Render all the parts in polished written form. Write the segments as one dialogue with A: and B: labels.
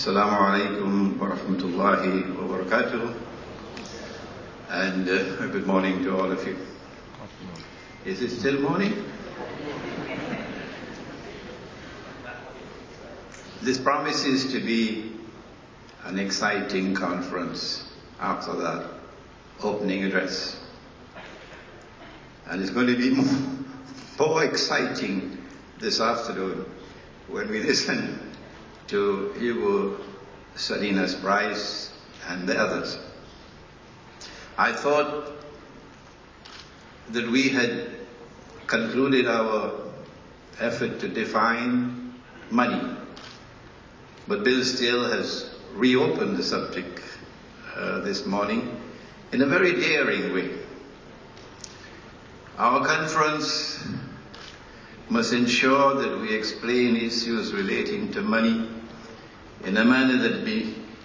A: Assalamu alaikum wa rahmatullahi wa barakatuh, and good morning to all of you. Is it still morning? This promises to be an exciting conference after that opening address. And it's going to be more exciting this afternoon when we listen to Hugo, Salinas, Bryce, and the others. I thought that we had concluded our effort to define money, but Bill Steele has reopened the subject this morning in a very daring way. Our conference must ensure that we explain issues relating to money in a manner that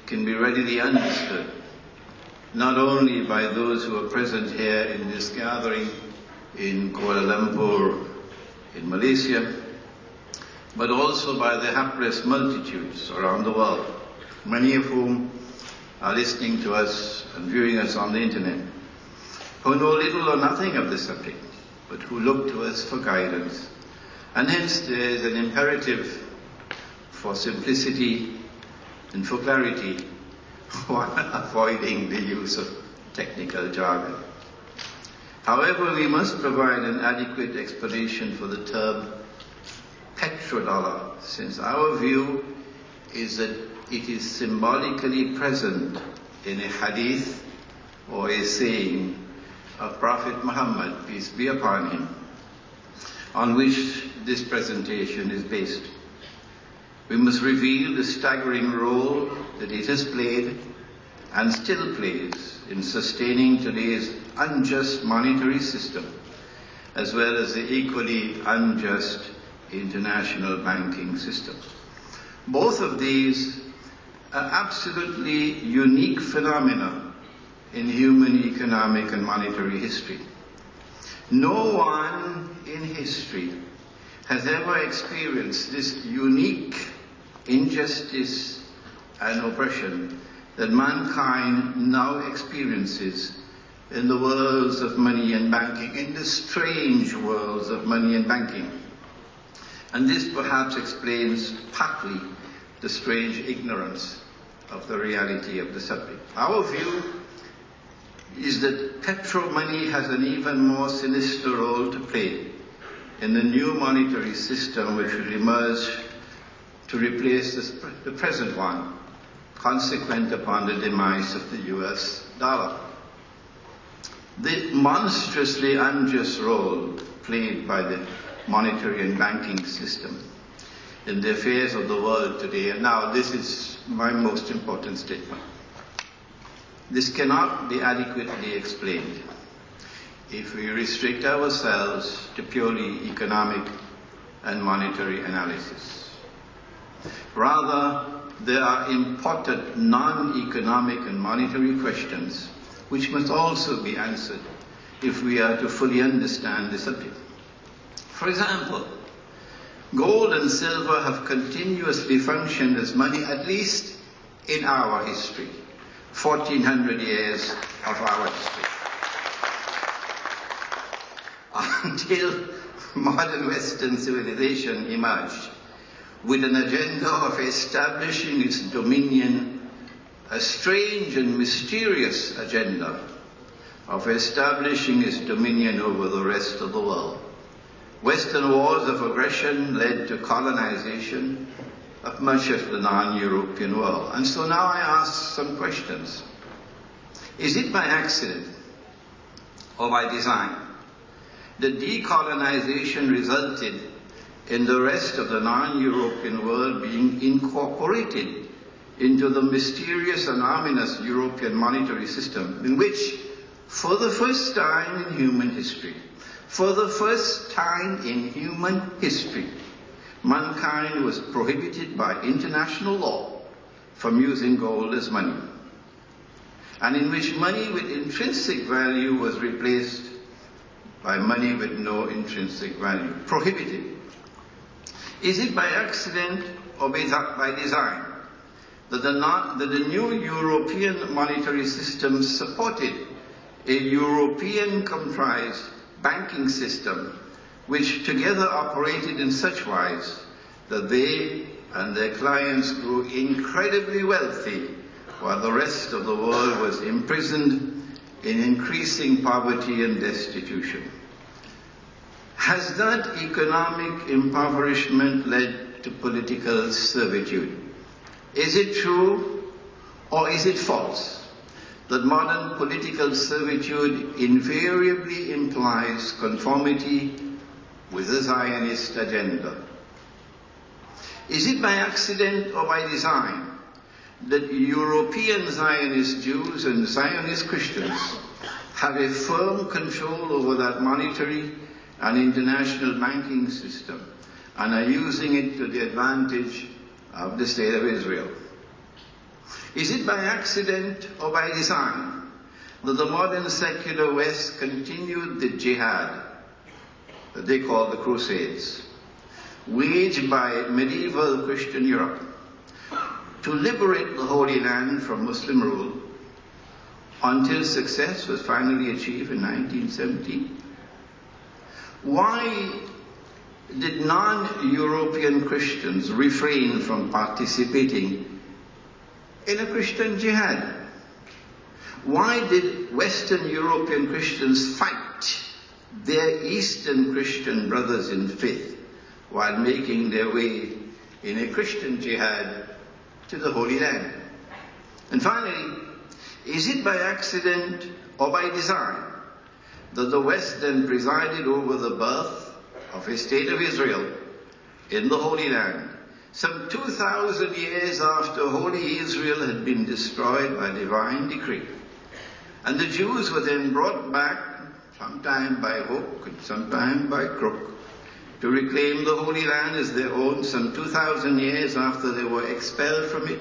A: can be readily understood, not only by those who are present here in this gathering in Kuala Lumpur, in Malaysia, but also by the hapless multitudes around the world, many of whom are listening to us and viewing us on the internet, who know little or nothing of the subject, but who look to us for guidance. And hence there is an imperative for simplicity and for clarity, while avoiding the use of technical jargon. However, we must provide an adequate explanation for the term pétro-dollar, since our view is that it is symbolically present in a hadith or a saying of Prophet Muhammad, peace be upon him, on which this presentation is based. We must reveal the staggering role that it has played and still plays in sustaining today's unjust monetary system, as well as the equally unjust international banking system. Both of these are absolutely unique phenomena in human economic and monetary history. No one in history has ever experienced this unique injustice and oppression that mankind now experiences in the worlds of money and banking, in the strange worlds of money and banking. And this perhaps explains partly the strange ignorance of the reality of the subject. Our view is that petro money has an even more sinister role to play in the new monetary system which will emerge to replace the present one, consequent upon the demise of the US dollar. The monstrously unjust role played by the monetary and banking system in the affairs of the world today, and now this is my most important statement. This cannot be adequately explained if we restrict ourselves to purely economic and monetary analysis. Rather, there are important non-economic and monetary questions which must also be answered if we are to fully understand the subject. For example, gold and silver have continuously functioned as money, at least in our history, 1400 years of our history, until modern Western civilization emerged with an agenda of establishing its dominion, a strange and mysterious agenda of establishing its dominion over the rest of the world. Western wars of aggression led to colonization of much of the non-European world. And so now I ask some questions. Is it by accident or by design that decolonization resulted in the rest of the non-European world being incorporated into the mysterious and ominous European monetary system, in which, for the first time in human history, mankind was prohibited by international law from using gold as money, and in which money with intrinsic value was replaced by money with no intrinsic value, prohibited. Is it by accident or by design that the new European monetary system supported a European-comprised banking system which together operated in such wise that they and their clients grew incredibly wealthy while the rest of the world was imprisoned in increasing poverty and destitution. Has that economic impoverishment led to political servitude? Is it true or is it false that modern political servitude invariably implies conformity with the Zionist agenda? Is it by accident or by design that European Zionist Jews and Zionist Christians have a firm control over that monetary and international banking system and are using it to the advantage of the State of Israel? Is it by accident or by design that the modern secular West continued the jihad that they call the Crusades, waged by medieval Christian Europe to liberate the Holy Land from Muslim rule until success was finally achieved in 1917? Why did non-European Christians refrain from participating in a Christian jihad? Why did Western European Christians fight their Eastern Christian brothers in faith while making their way in a Christian jihad to the Holy Land? And finally, is it by accident or by design that the West then presided over the birth of a State of Israel in the Holy Land, some 2,000 years after Holy Israel had been destroyed by divine decree? And the Jews were then brought back, sometime by hook and sometime by crook, to reclaim the Holy Land as their own some 2,000 years after they were expelled from it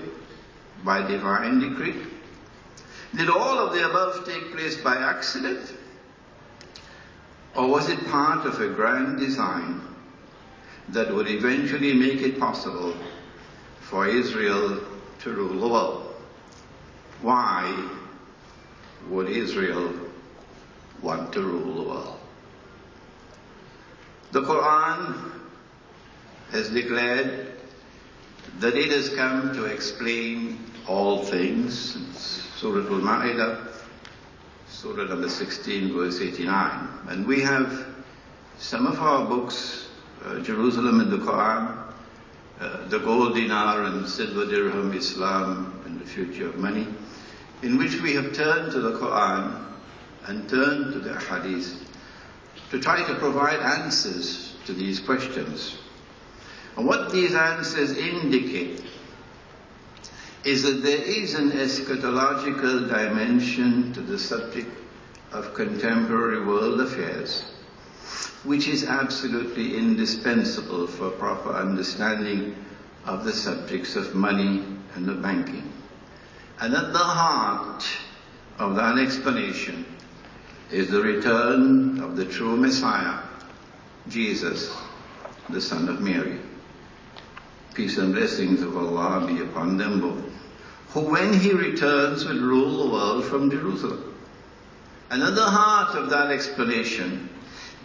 A: by divine decree. Did all of the above take place by accident? Or was it part of a grand design that would eventually make it possible for Israel to rule the world? Why would Israel want to rule the world? The Quran has declared that it has come to explain all things. Surah Al-Ma'idah, Surah number 16, verse 89. And we have some of our books, Jerusalem and the Quran, the gold dinar and silver dirham, Islam and the future of money, in which we have turned to the Quran and turned to the hadith to try to provide answers to these questions. And what these answers indicate is that there is an eschatological dimension to the subject of contemporary world affairs, which is absolutely indispensable for proper understanding of the subjects of money and of banking. And at the heart of that explanation is the return of the true Messiah, Jesus, the Son of Mary. Peace and blessings of Allah be upon them both, who when he returns will rule the world from Jerusalem. And at the heart of that explanation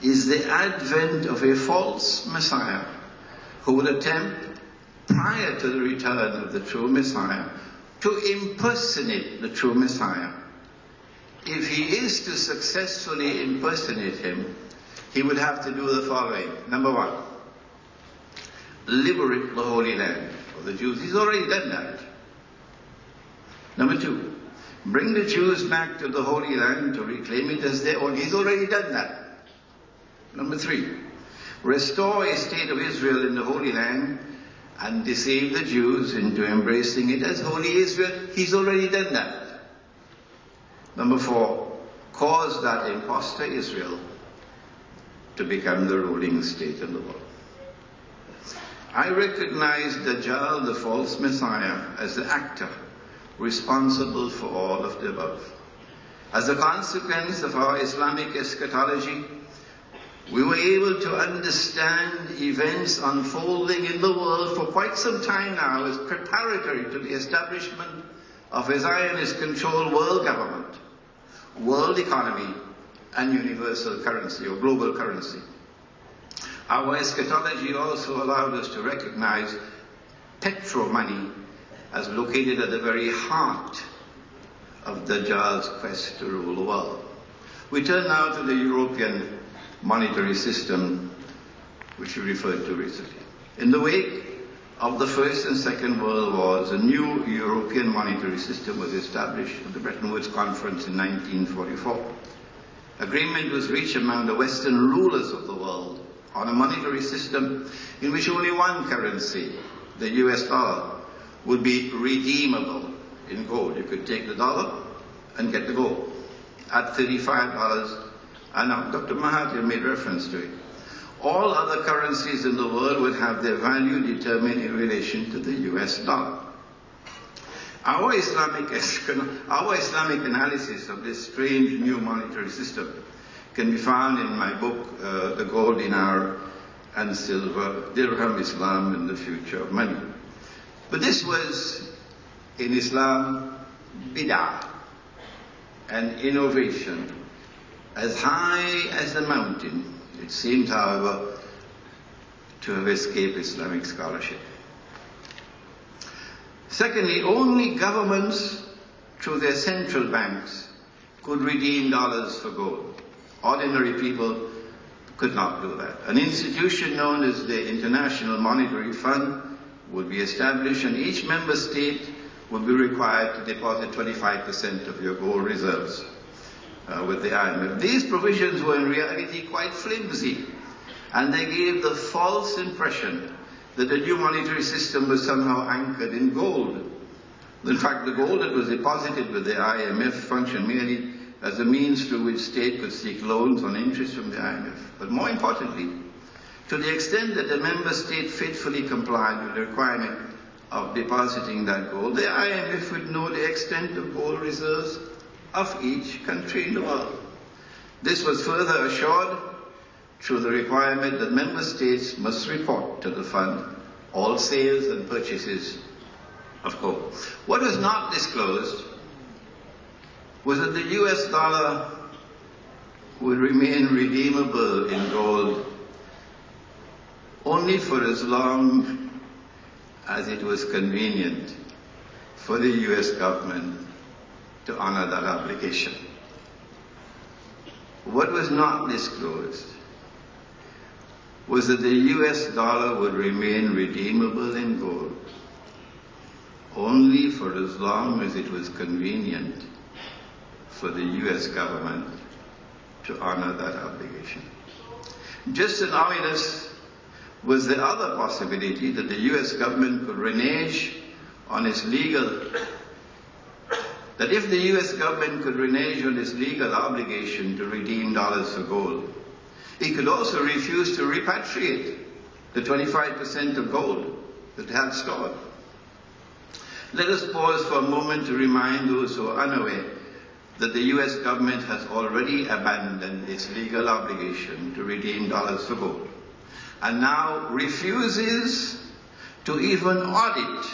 A: is the advent of a false Messiah who will attempt, prior to the return of the true Messiah, to impersonate the true Messiah. If he is to successfully impersonate him, he would have to do the following. Number one, liberate the Holy Land for the Jews. He's already done that. Number two, bring the Jews back to the Holy Land to reclaim it as their own. He's already done that. Number three, restore a state of Israel in the Holy Land and deceive the Jews into embracing it as Holy Israel. He's already done that. Number four, cause that imposter Israel to become the ruling state in the world. I recognize Dajjal, the false Messiah, as the actor responsible for all of the above. As a consequence of our Islamic eschatology, we were able to understand events unfolding in the world for quite some time now as preparatory to the establishment of a Zionist-controlled world government, world economy, and universal currency or global currency. Our eschatology also allowed us to recognize petro money as located at the very heart of Dajjal's quest to rule the world. We turn now to the European monetary system, which we referred to recently. In the wake of the First and Second World Wars, a new European monetary system was established at the Bretton Woods Conference in 1944. Agreement was reached among the Western rulers of the world on a monetary system in which only one currency, the US dollar, would be redeemable in gold. You could take the dollar and get the gold at $35. And now Dr. Mahathir made reference to it. All other currencies in the world would have their value determined in relation to the US dollar. Our Islamic analysis of this strange new monetary system can be found in my book, The Gold Dinar and Silver, Dirham, Islam and the Future of Money. But this was, in Islam, bid'ah, an innovation as high as the mountain. It seemed, however, to have escaped Islamic scholarship. Secondly, only governments, through their central banks, could redeem dollars for gold. Ordinary people could not do that. An institution known as the International Monetary Fund would be established, and each member state would be required to deposit 25% of your gold reserves with the IMF. These provisions were in reality quite flimsy, and they gave the false impression that the new monetary system was somehow anchored in gold. In fact, the gold that was deposited with the IMF functioned merely as a means through which state could seek loans on interest from the IMF. But more importantly, to the extent that the member state faithfully complied with the requirement of depositing that gold, the IMF would know the extent of gold reserves of each country in the world. This was further assured through the requirement that member states must report to the fund all sales and purchases of gold. What was not disclosed was that the US dollar would remain redeemable in gold only for as long as it was convenient for the US government to honor that obligation. What was not disclosed was that the US dollar would remain redeemable in gold only for as long as it was convenient for the US government to honor that obligation. Just as ominous was the other possibility that the US government could renege on its legal obligation to redeem dollars for gold, it could also refuse to repatriate the 25% of gold that it had stored. Let us pause for a moment to remind those who are unaware that the US government has already abandoned its legal obligation to redeem dollars for gold, and now refuses to even audit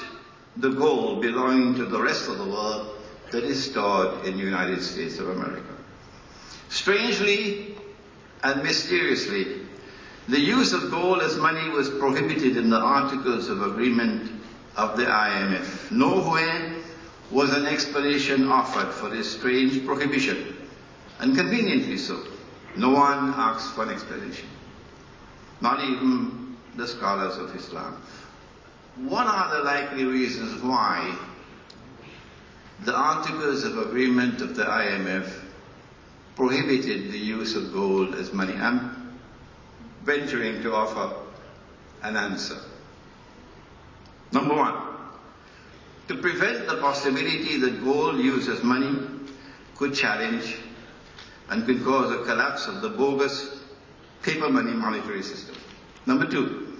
A: the gold belonging to the rest of the world that is stored in the United States of America. Strangely and mysteriously, the use of gold as money was prohibited in the Articles of Agreement of the IMF. Nowhere was an explanation offered for this strange prohibition, and conveniently so. No one asked for an explanation, not even the scholars of Islam. What are the likely reasons why the Articles of Agreement of the IMF prohibited the use of gold as money? I'm venturing to offer an answer. Number one, to prevent the possibility that gold used as money could challenge and could cause a collapse of the bogus paper money monetary system. Number two,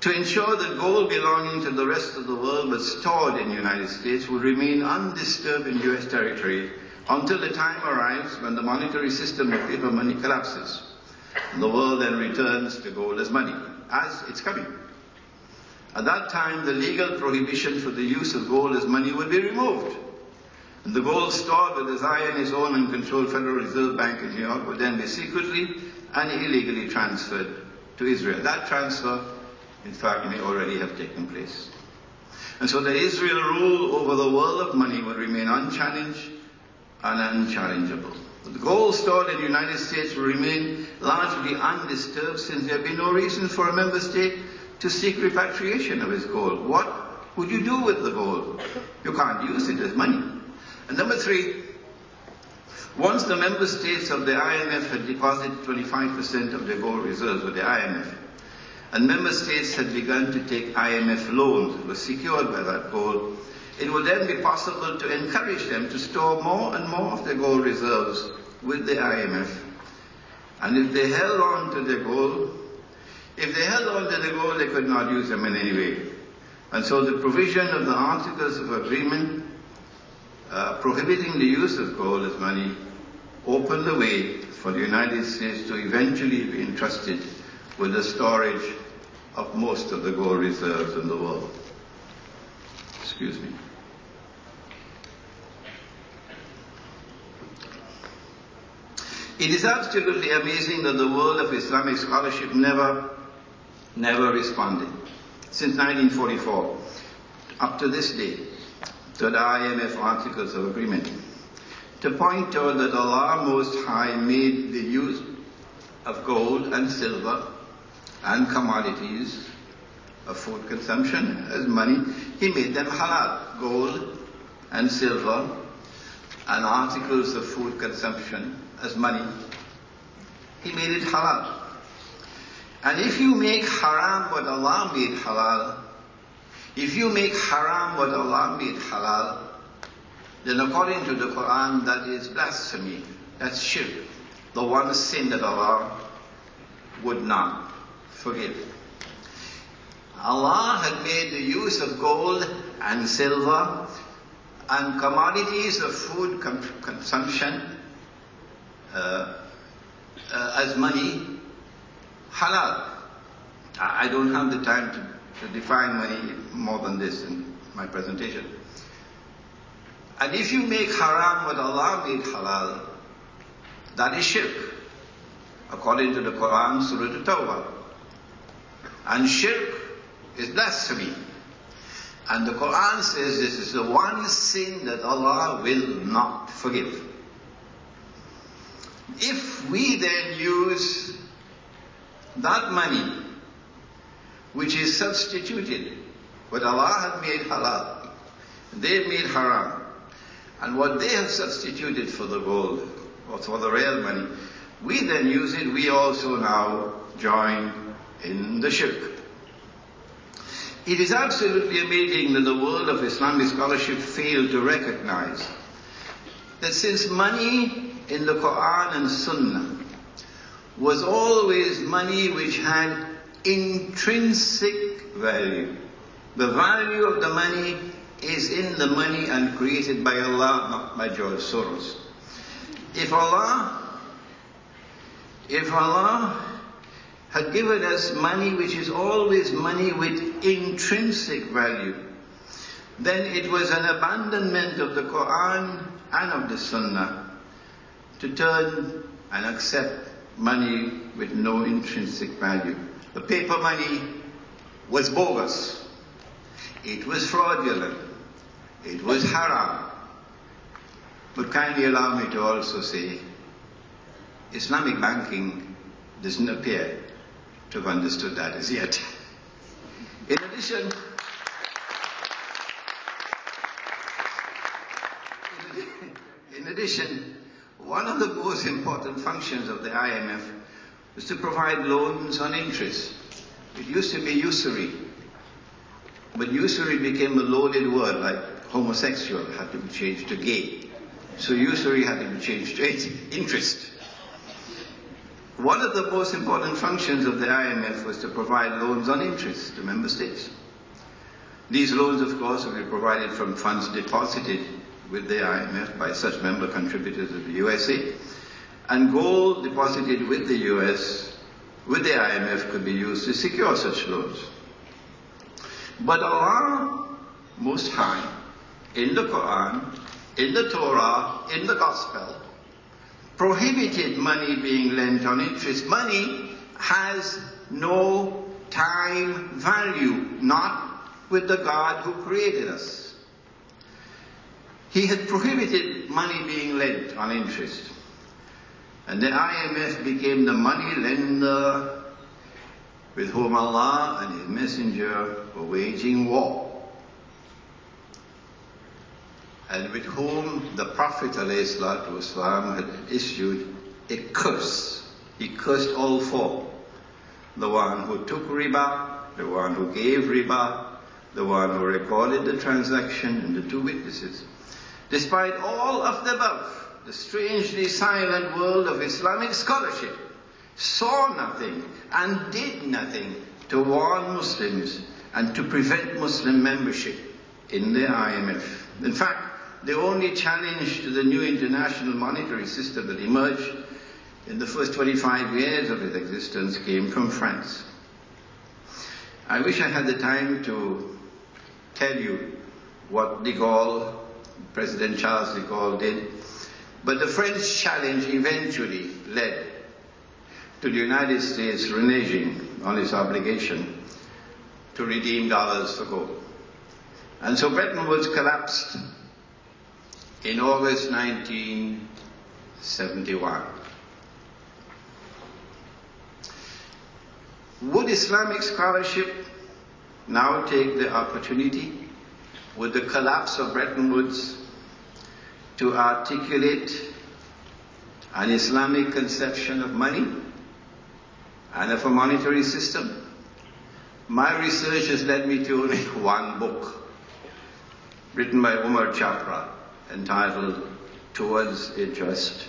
A: to ensure that gold belonging to the rest of the world but stored in the United States would remain undisturbed in US territory until the time arrives when the monetary system of paper money collapses. The world then returns to gold as money, as it's coming. At that time, the legal prohibition for the use of gold as money would be removed. And the gold stored with the Zionist owned and controlled Federal Reserve Bank in New York would then be secretly and illegally transferred to Israel. That transfer, in fact, may already have taken place. And so the Israel rule over the world of money would remain unchallenged and unchallengeable. The gold stored in the United States will remain largely undisturbed, since there will be no reason for a member state to seek repatriation of its gold. What would you do with the gold? You can't use it as money. And number three, once the member states of the IMF had deposited 25% of their gold reserves with the IMF, and member states had begun to take IMF loans that were secured by that gold, it would then be possible to encourage them to store more and more of their gold reserves with the IMF. And if they held on to their gold, they could not use them in any way. And so the provision of the Articles of Agreement prohibiting the use of gold as money opened the way for the United States to eventually be entrusted with the storage of most of the gold reserves in the world. Excuse me. It is absolutely amazing that the world of Islamic scholarship never responded, since 1944, up to this day, to the IMF Articles of Agreement, to point out that Allah Most High made the use of gold and silver and commodities of food consumption as money. He made them halal. Gold and silver and articles of food consumption as money. He made it halal. And if you make haram what Allah made halal, if you make haram what Allah made halal, then according to the Quran, that is blasphemy. That's shirk. The one sin that Allah would not forgive. Allah had made the use of gold and silver and commodities of food consumption as money halal. I don't have the time to define money more than this in my presentation. And if you make haram what Allah made halal, that is shirk, according to the Quran, Surah At-Tawbah. And shirk is blasphemy. And the Quran says this is the one sin that Allah will not forgive. If we then use that money, which is substituted, what Allah had made halal, they made haram, and what they have substituted for the gold, or for the real money, we then use it, we also now join in the shirk. It is absolutely amazing that the world of Islamic scholarship failed to recognize that since money in the Quran and Sunnah was always money which had intrinsic value, the value of the money is in the money and created by Allah, not by George Soros. If Allah had given us money which is always money with intrinsic value, then it was an abandonment of the Quran and of the Sunnah to turn and accept money with no intrinsic value. The paper money was bogus. It was fraudulent. It was haram. But kindly allow me to also say, Islamic banking doesn't appear to have understood that as yet. In addition, one of the most important functions of the IMF was to provide loans on interest. It used to be usury, but usury became a loaded word, like homosexual had to be changed to gay. So usury had to be changed to interest. One of the most important functions of the IMF was to provide loans on interest to member states. These loans, of course, will be provided from funds deposited with the IMF by such member contributors of the USA. and gold deposited with the US, with the IMF, could be used to secure such loans. But Allah Most High, in the Quran, in the Torah, in the Gospel, prohibited money being lent on interest. Money has no time value, not with the God who created us. He had prohibited money being lent on interest. And the IMF became the money lender with whom Allah and His Messenger were waging war, and with whom the Prophet ﷺ had issued a curse. He cursed all four: the one who took riba, the one who gave riba, the one who recorded the transaction, and the two witnesses. Despite all of the above, the strangely silent world of Islamic scholarship saw nothing and did nothing to warn Muslims and to prevent Muslim membership in the IMF. In fact, the only challenge to the new international monetary system that emerged in the first 25 years of its existence came from France. I wish I had the time to tell you what President Charles de Gaulle did, but the French challenge eventually led to the United States reneging on its obligation to redeem dollars for gold. And so Bretton Woods collapsed in August 1971. Would Islamic scholarship now take the opportunity, with the collapse of Bretton Woods, to articulate an Islamic conception of money and of a monetary system? My research has led me to only one book, written by Umar Chapra, entitled Towards a Just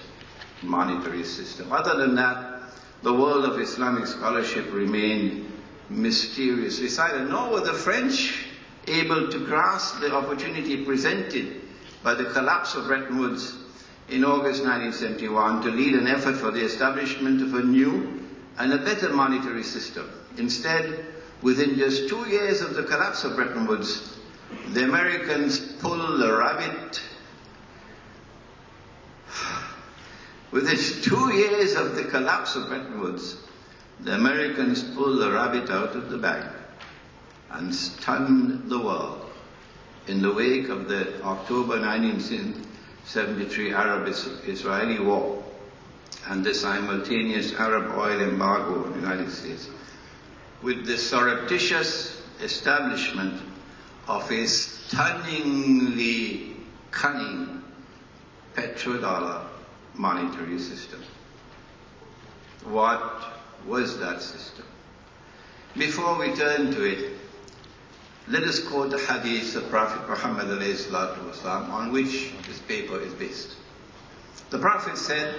A: Monetary System. Other than that, the world of Islamic scholarship remained mysteriously silent. Nor were the French able to grasp the opportunity presented by the collapse of Bretton Woods in August 1971 to lead an effort for the establishment of a new and a better monetary system. Instead, within just 2 years of the collapse of Bretton Woods, the Americans pulled the rabbit. Within 2 years of the collapse of Bretton Woods, the Americans pulled the rabbit out of the bag and stunned the world in the wake of the October 1973 Arab-Israeli war and the simultaneous Arab oil embargo on the United States, with the surreptitious establishment of a stunningly cunning petrodollar monetary system. What was that system? Before we turn to it, let us quote the hadith of Prophet Muhammad ﷺ, on which this paper is based. The Prophet said,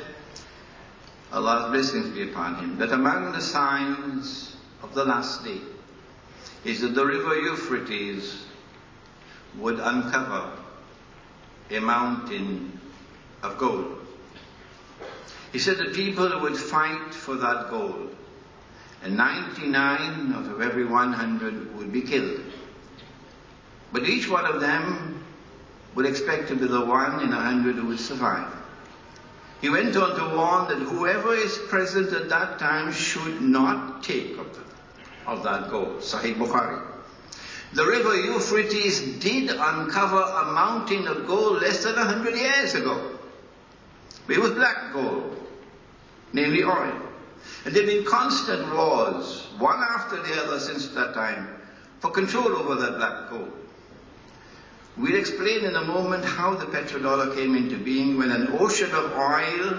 A: Allah's blessings be upon him, that among the signs of the last day is that the river Euphrates would uncover a mountain of gold. He said the people would fight for that gold, and 99 out of every 100 would be killed. But each one of them would expect to be the one in 100 who would survive. He went on to warn that whoever is present at that time should not take of that gold. Sahih Bukhari. The river Euphrates did uncover a mountain of gold less than 100 years ago. It was black gold, namely oil. And there have been constant wars, one after the other since that time, for control over that black gold. We'll explain in a moment how the petrodollar came into being when an ocean of oil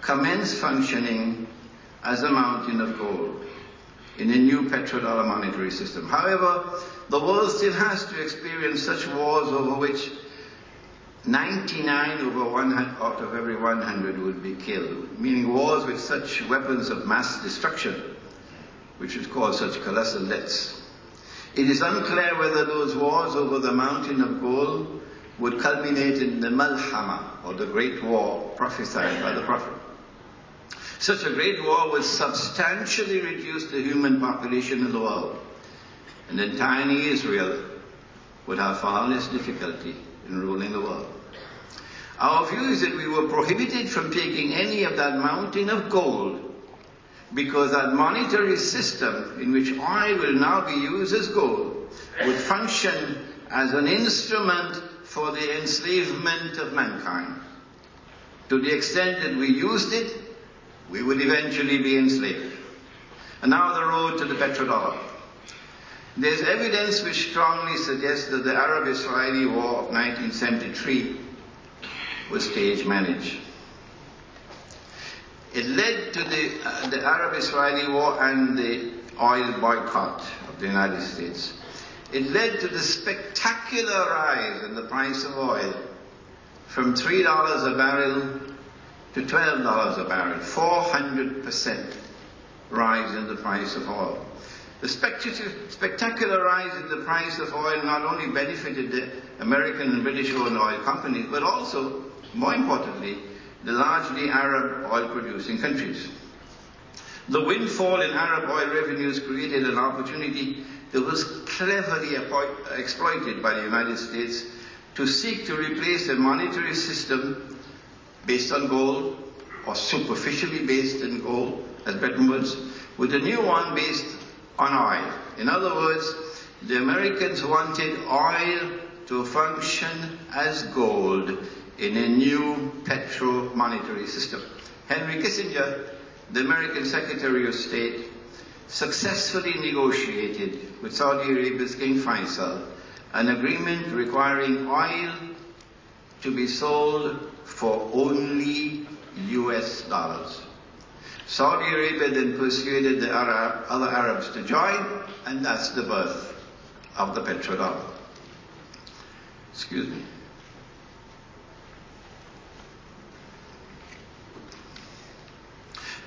A: commenced functioning as a mountain of gold in a new petrodollar monetary system. However, the world still has to experience such wars over which 99 out of every 100 would be killed, meaning wars with such weapons of mass destruction, which would cause such colossal deaths. It is unclear whether those wars over the mountain of gold would culminate in the Malhama, or the Great War prophesied by the Prophet. Such a great war would substantially reduce the human population in the world, and then tiny Israel would have far less difficulty in ruling the world. Our view is that we were prohibited from taking any of that mountain of gold, because that monetary system in which oil will now be used as gold would function as an instrument for the enslavement of mankind. To the extent that we used it, we would eventually be enslaved. And now the road to the pétro-dollar. There's evidence which strongly suggests that the Arab-Israeli War of 1973 was stage managed. It led to the Arab-Israeli War and the oil boycott of the United States. It led to the spectacular rise in the price of oil from $3 a barrel to $12 a barrel, 400% rise in the price of oil. The spectacular rise in the price of oil not only benefited the American and British-owned oil companies, but also, more importantly, the largely Arab oil-producing countries. The windfall in Arab oil revenues created an opportunity that was cleverly exploited by the United States to seek to replace a monetary system based on gold, or superficially based in gold, as Bretton Woods, with a new one based on oil. In other words, the Americans wanted oil to function as gold in a new petro-monetary system. Henry Kissinger, the American Secretary of State, successfully negotiated with Saudi Arabia's King Faisal an agreement requiring oil to be sold for only US dollars. Saudi Arabia then persuaded the other Arabs to join, and that's the birth of the pétro-dollar. Excuse me.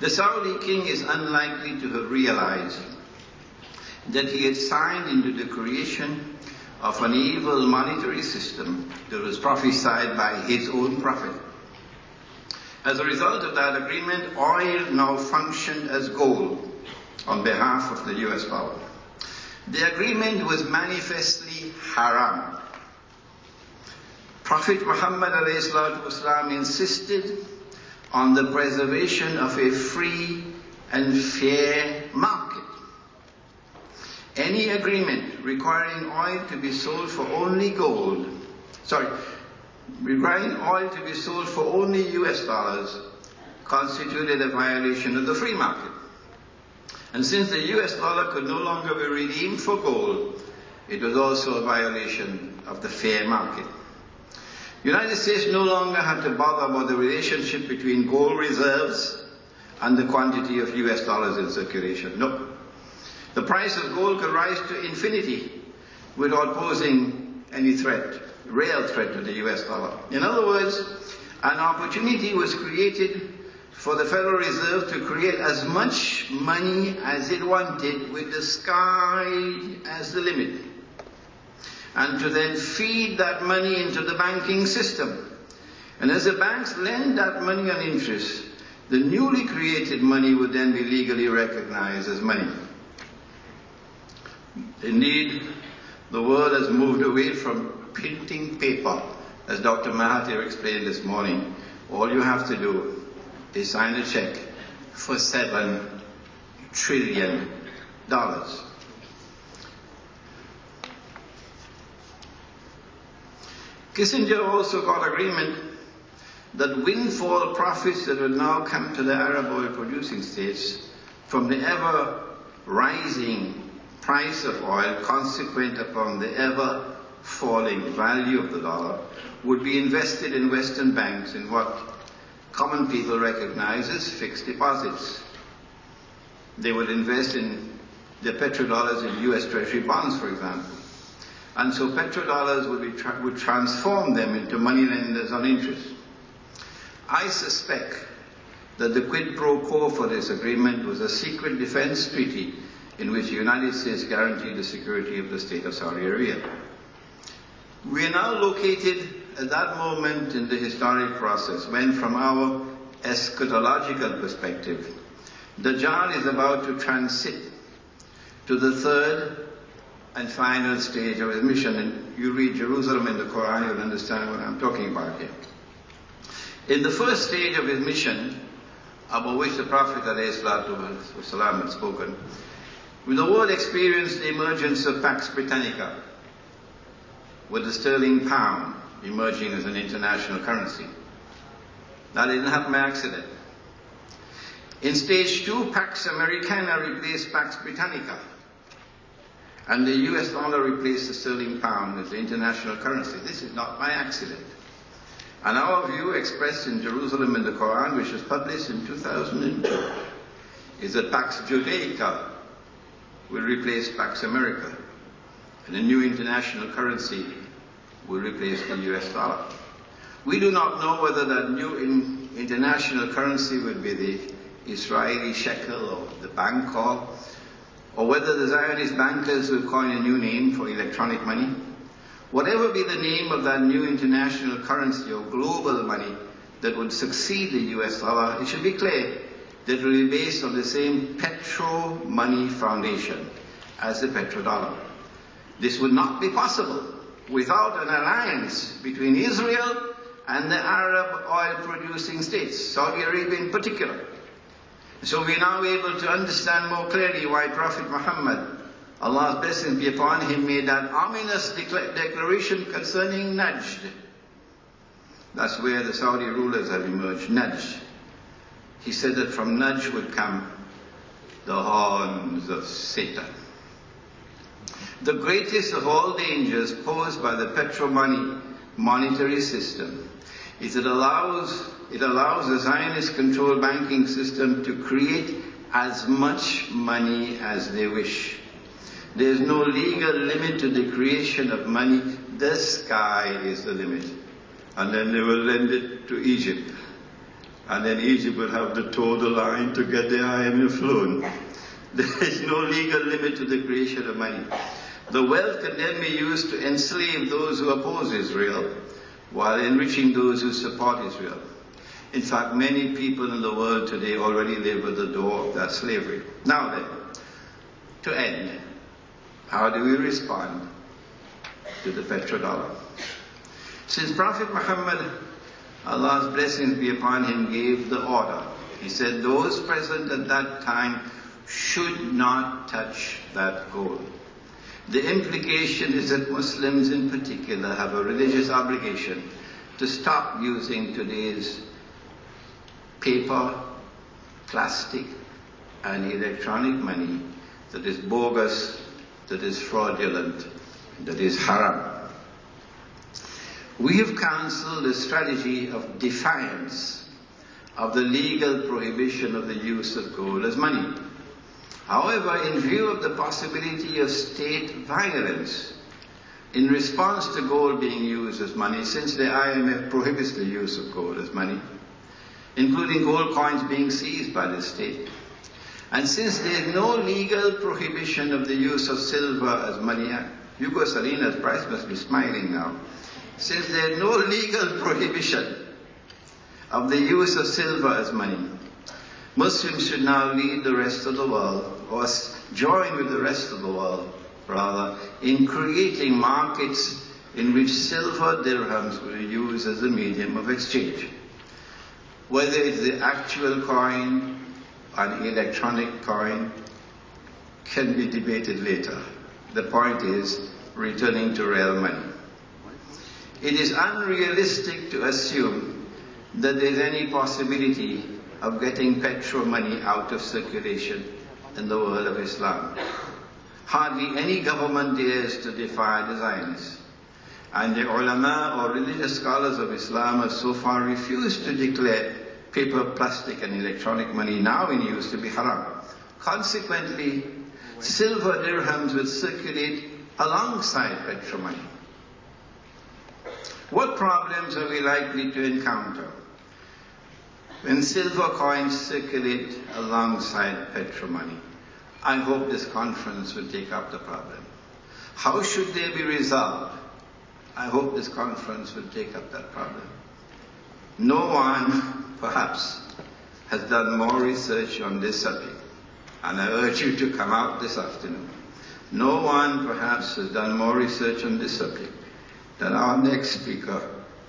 A: The Saudi king is unlikely to have realized that he had signed into the creation of an evil monetary system that was prophesied by his own prophet. As a result of that agreement, oil now functioned as gold on behalf of the US dollar. The agreement was manifestly haram. Prophet Muhammad ﷺ insisted on the preservation of a free and fair market. Any agreement requiring oil to be sold for only requiring oil to be sold for only US dollars constituted a violation of the free market. And since the US dollar could no longer be redeemed for gold, it was also a violation of the fair market. The United States no longer had to bother about the relationship between gold reserves and the quantity of US dollars in circulation. No. The price of gold could rise to infinity without posing any real threat to the US dollar. In other words, an opportunity was created for the Federal Reserve to create as much money as it wanted, with the sky as the limit, and to then feed that money into the banking system. And as the banks lend that money on interest, the newly created money would then be legally recognized as money. Indeed, the world has moved away from printing paper, as Dr. Mahathir explained this morning. All you have to do is sign a check for $7 trillion. Kissinger also got agreement that windfall profits that would now come to the Arab oil producing states from the ever rising price of oil consequent upon the ever falling value of the dollar would be invested in Western banks in what common people recognize as fixed deposits. They would invest in their petrodollars in US Treasury bonds, for example. And so petrodollars would transform them into moneylenders on interest. I suspect that the quid pro quo for this agreement was a secret defense treaty in which the United States guaranteed the security of the state of Saudi Arabia. We are now located at that moment in the historic process, when from our eschatological perspective, Dajjal is about to transit to the third and final stage of his mission. And you read Jerusalem in the Quran, you'll understand what I'm talking about here. In the first stage of his mission, about which the Prophet ﷺ had spoken, the world experienced the emergence of Pax Britannica, with the sterling pound emerging as an international currency. That didn't happen by accident. In stage 2, Pax Americana replaced Pax Britannica, and the US dollar replaced the sterling pound as the international currency. This is not by accident. And our view, expressed in Jerusalem in the Quran, which was published in 2002, is that Pax Judaica will replace Pax America, and a new international currency will replace the US dollar. We do not know whether that new international currency will be the Israeli shekel or the Bangkok, or whether the Zionist bankers will coin a new name for electronic money. Whatever be the name of that new international currency or global money that would succeed the US dollar, it should be clear that it will be based on the same petro-money foundation as the petrodollar. This would not be possible without an alliance between Israel and the Arab oil-producing states, Saudi Arabia in particular. So we are now able to understand more clearly why Prophet Muhammad, Allah's blessings be upon him, made that ominous declaration concerning Najd. That's where the Saudi rulers have emerged, Najd. He said that from Najd would come the horns of Satan. The greatest of all dangers posed by the petro-money monetary system is it allows the Zionist-controlled banking system to create as much money as they wish. There is no legal limit to the creation of money. The sky is the limit. And then they will lend it to Egypt. And then Egypt will have to toe the line to get the IMF loan. There is no legal limit to the creation of money. The wealth can then be used to enslave those who oppose Israel, while enriching those who support Israel. In fact, many people in the world today already live at the door of that slavery. Now then, to end, how do we respond to the petrodollar? Since Prophet Muhammad, Allah's blessings be upon him, gave the order, he said those present at that time should not touch that gold. The implication is that Muslims in particular have a religious obligation to stop using today's paper, plastic, and electronic money that is bogus, that is fraudulent, that is haram. We have counseled a strategy of defiance of the legal prohibition of the use of gold as money. However, in view of the possibility of state violence in response to gold being used as money, since the IMF prohibits the use of gold as money, including gold coins being seized by the state, and since there is no legal prohibition of the use of silver as money, Hugo Salinas' price must be smiling now. Since there is no legal prohibition of the use of silver as money, Muslims should now lead the rest of the world, or join with the rest of the world, rather, in creating markets in which silver dirhams will be used as a medium of exchange. Whether it's the actual coin or an electronic coin can be debated later. The point is returning to real money. It is unrealistic to assume that there is any possibility of getting petrol money out of circulation in the world of Islam. Hardly any government dares to defy the Zionists. And the ulama or religious scholars of Islam have so far refused to declare paper, plastic and electronic money now in use to be haram. Consequently, silver dirhams will circulate alongside petrol money. What problems are we likely to encounter when silver coins circulate alongside petrol money? I hope this conference will take up the problem. How should they be resolved? I hope this conference will take up that problem. No one, perhaps, has done more research on this subject, and I urge you to come out this afternoon. No one, perhaps, has done more research on this subject than our next speaker,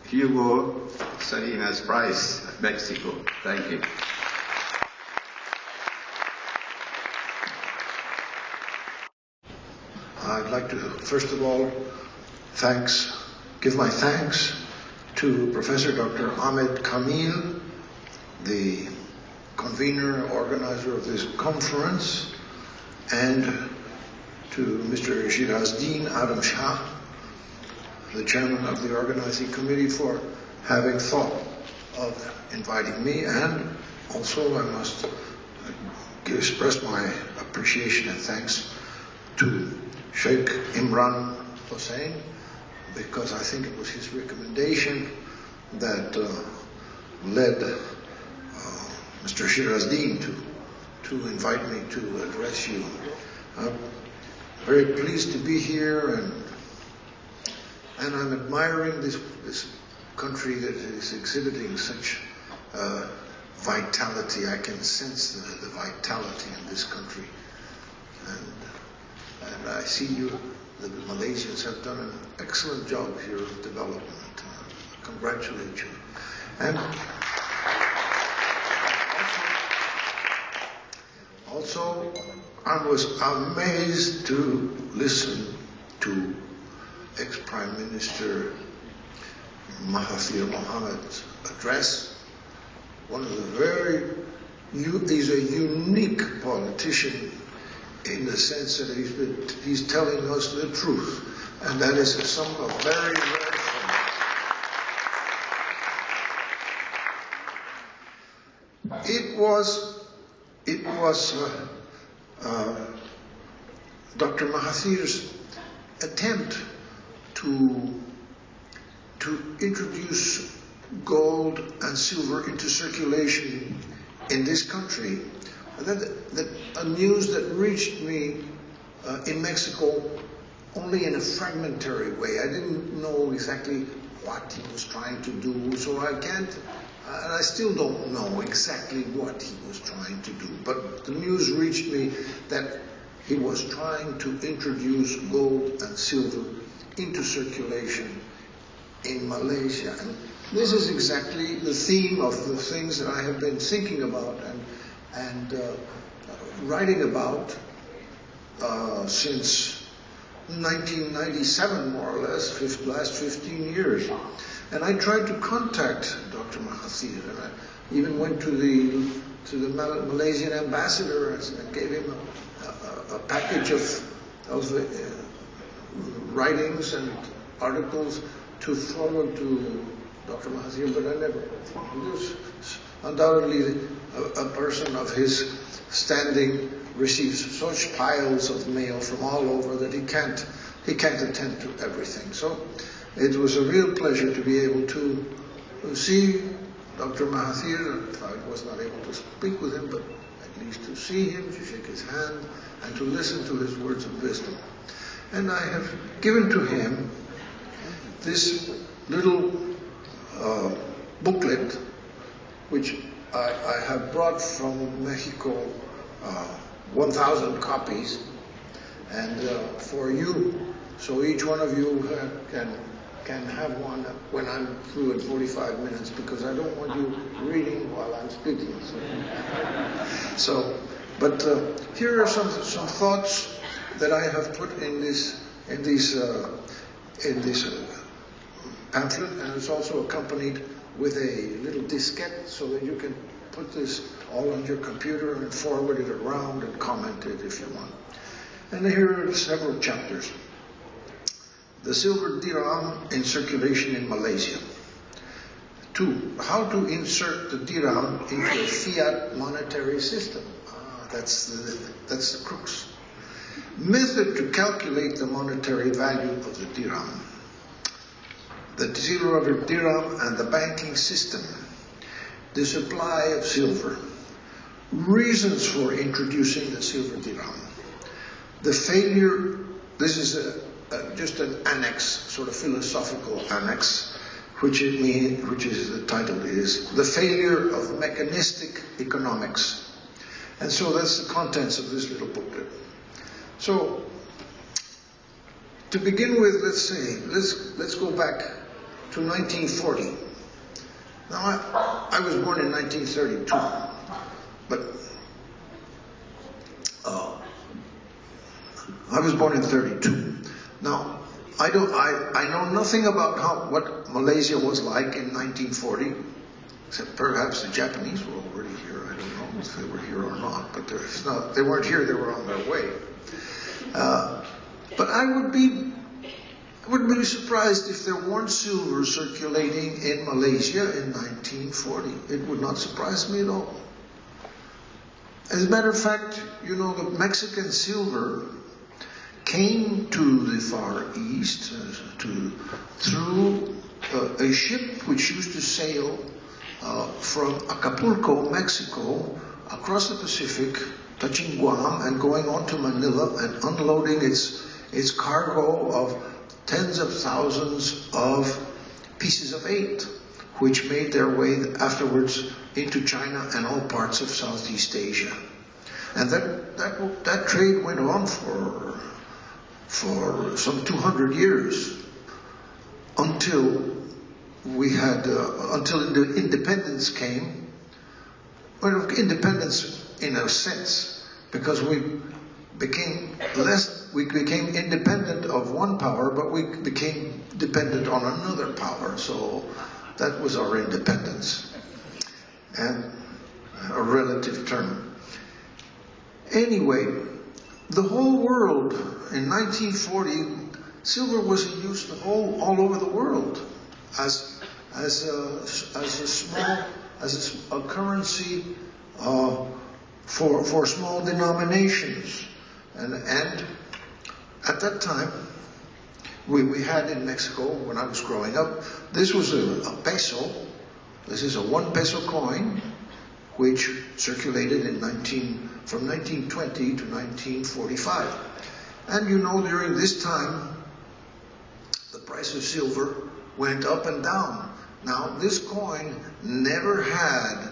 A: Hugo Salinas Price of Mexico. Thank you.
B: I'd like to, first of all, give my thanks to Professor Dr. Ahmed Kamil, the convener, organizer of this conference, and to Mr. Shirazdeen Adam Shah, the chairman of the organizing committee, for having thought of inviting me, and also I must express my appreciation and thanks to Sheikh Imran Hosein, because I think it was his recommendation that led Mr. Shirazdeen to invite me to address you. I'm very pleased to be here, and I'm admiring this country that is exhibiting such vitality. I can sense the vitality in this country, and I see the Malaysians have done an excellent job here of development. Congratulate you. And also, I was amazed to listen to ex-Prime Minister Mahathir Mohamad's address. He's a unique politician in the sense that he's telling us the truth, and that is something very rare for me. It was Dr. Mahathir's attempt to introduce gold and silver into circulation in this country. A news that reached me in Mexico only in a fragmentary way. I didn't know exactly what he was trying to do, so and I still don't know exactly what he was trying to do. But the news reached me that he was trying to introduce gold and silver into circulation in Malaysia. And this is exactly the theme of the things that I have been thinking about and writing about since 1997, more or less, last 15 years. And I tried to contact Dr. Mahathir, and I even went to the Malaysian ambassador and gave him a package of writings and articles to forward to Dr. Mahathir, but I never. Undoubtedly, a person of his standing receives such piles of mail from all over that he can't attend to everything. So it was a real pleasure to be able to see Dr. Mahathir. I was not able to speak with him, but at least to see him, to shake his hand, and to listen to his words of wisdom. And I have given to him this little booklet, which I have brought from Mexico, 1,000 copies, and for you, so each one of you can have one when I'm through in 45 minutes, because I don't want you reading while I'm speaking. But here are some thoughts that I have put in this pamphlet, and it's also accompanied with a little diskette so that you can put this all on your computer and forward it around and comment it if you want. And here are several chapters. The silver dirham in circulation in Malaysia. 2. How to insert the dirham into a fiat monetary system. That's the crux. Method to calculate the monetary value of the dirham. The silver dirham and the banking system. The supply of silver. Reasons for introducing the silver dirham. The failure, this is just an annex, sort of philosophical annex, which is the title is The Failure of Mechanistic Economics. And so that's the contents of this little booklet. So, to begin with, let's go back to 1940. Now, I was born in 1932, but I was born in 32. Now, I know nothing about what Malaysia was like in 1940, except perhaps the Japanese were already here. I don't know if they were here or not, but they weren't here. They were on their way. But I wouldn't be surprised if there weren't silver circulating in Malaysia in 1940. It would not surprise me at all. As a matter of fact, you know, the Mexican silver came to the Far East through a ship which used to sail from Acapulco, Mexico, across the Pacific, touching Guam and going on to Manila and unloading its cargo of tens of thousands of pieces of eight, which made their way afterwards into China and all parts of Southeast Asia. And that trade went on for some 200 years until the independence came. Well, independence in a sense, because we became independent of one power, but we became dependent on another power. So that was our independence, and a relative term. Anyway, the whole world in 1940, silver was in use all over the world as a currency for small denominations, and at that time we had in Mexico, when I was growing up, this was a peso. This is a 1 peso coin, which circulated from 1920 to 1945. And you know, during this time, the price of silver went up and down. Now, this coin never had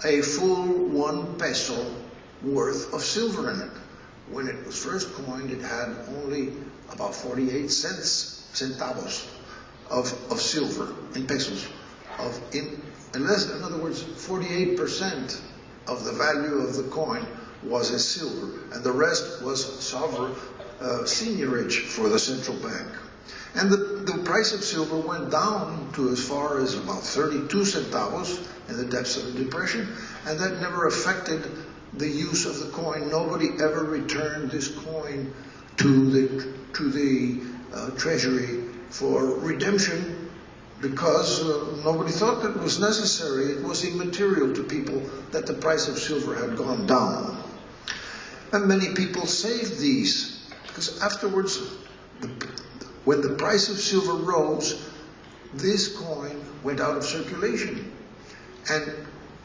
B: a full 1 peso worth of silver in it. When it was first coined, it had only about 48 centavos of silver in pesos. In other words, 48% of the value of the coin was as silver, and the rest was seigniorage for the central bank. And the price of silver went down to as far as about 32 centavos in the depths of the Depression, and that never affected the use of the coin. Nobody ever returned this coin to the treasury for redemption, because nobody thought that it was necessary. It was immaterial to people that the price of silver had gone down. And many people saved these, because afterwards, when the price of silver rose, this coin went out of circulation. And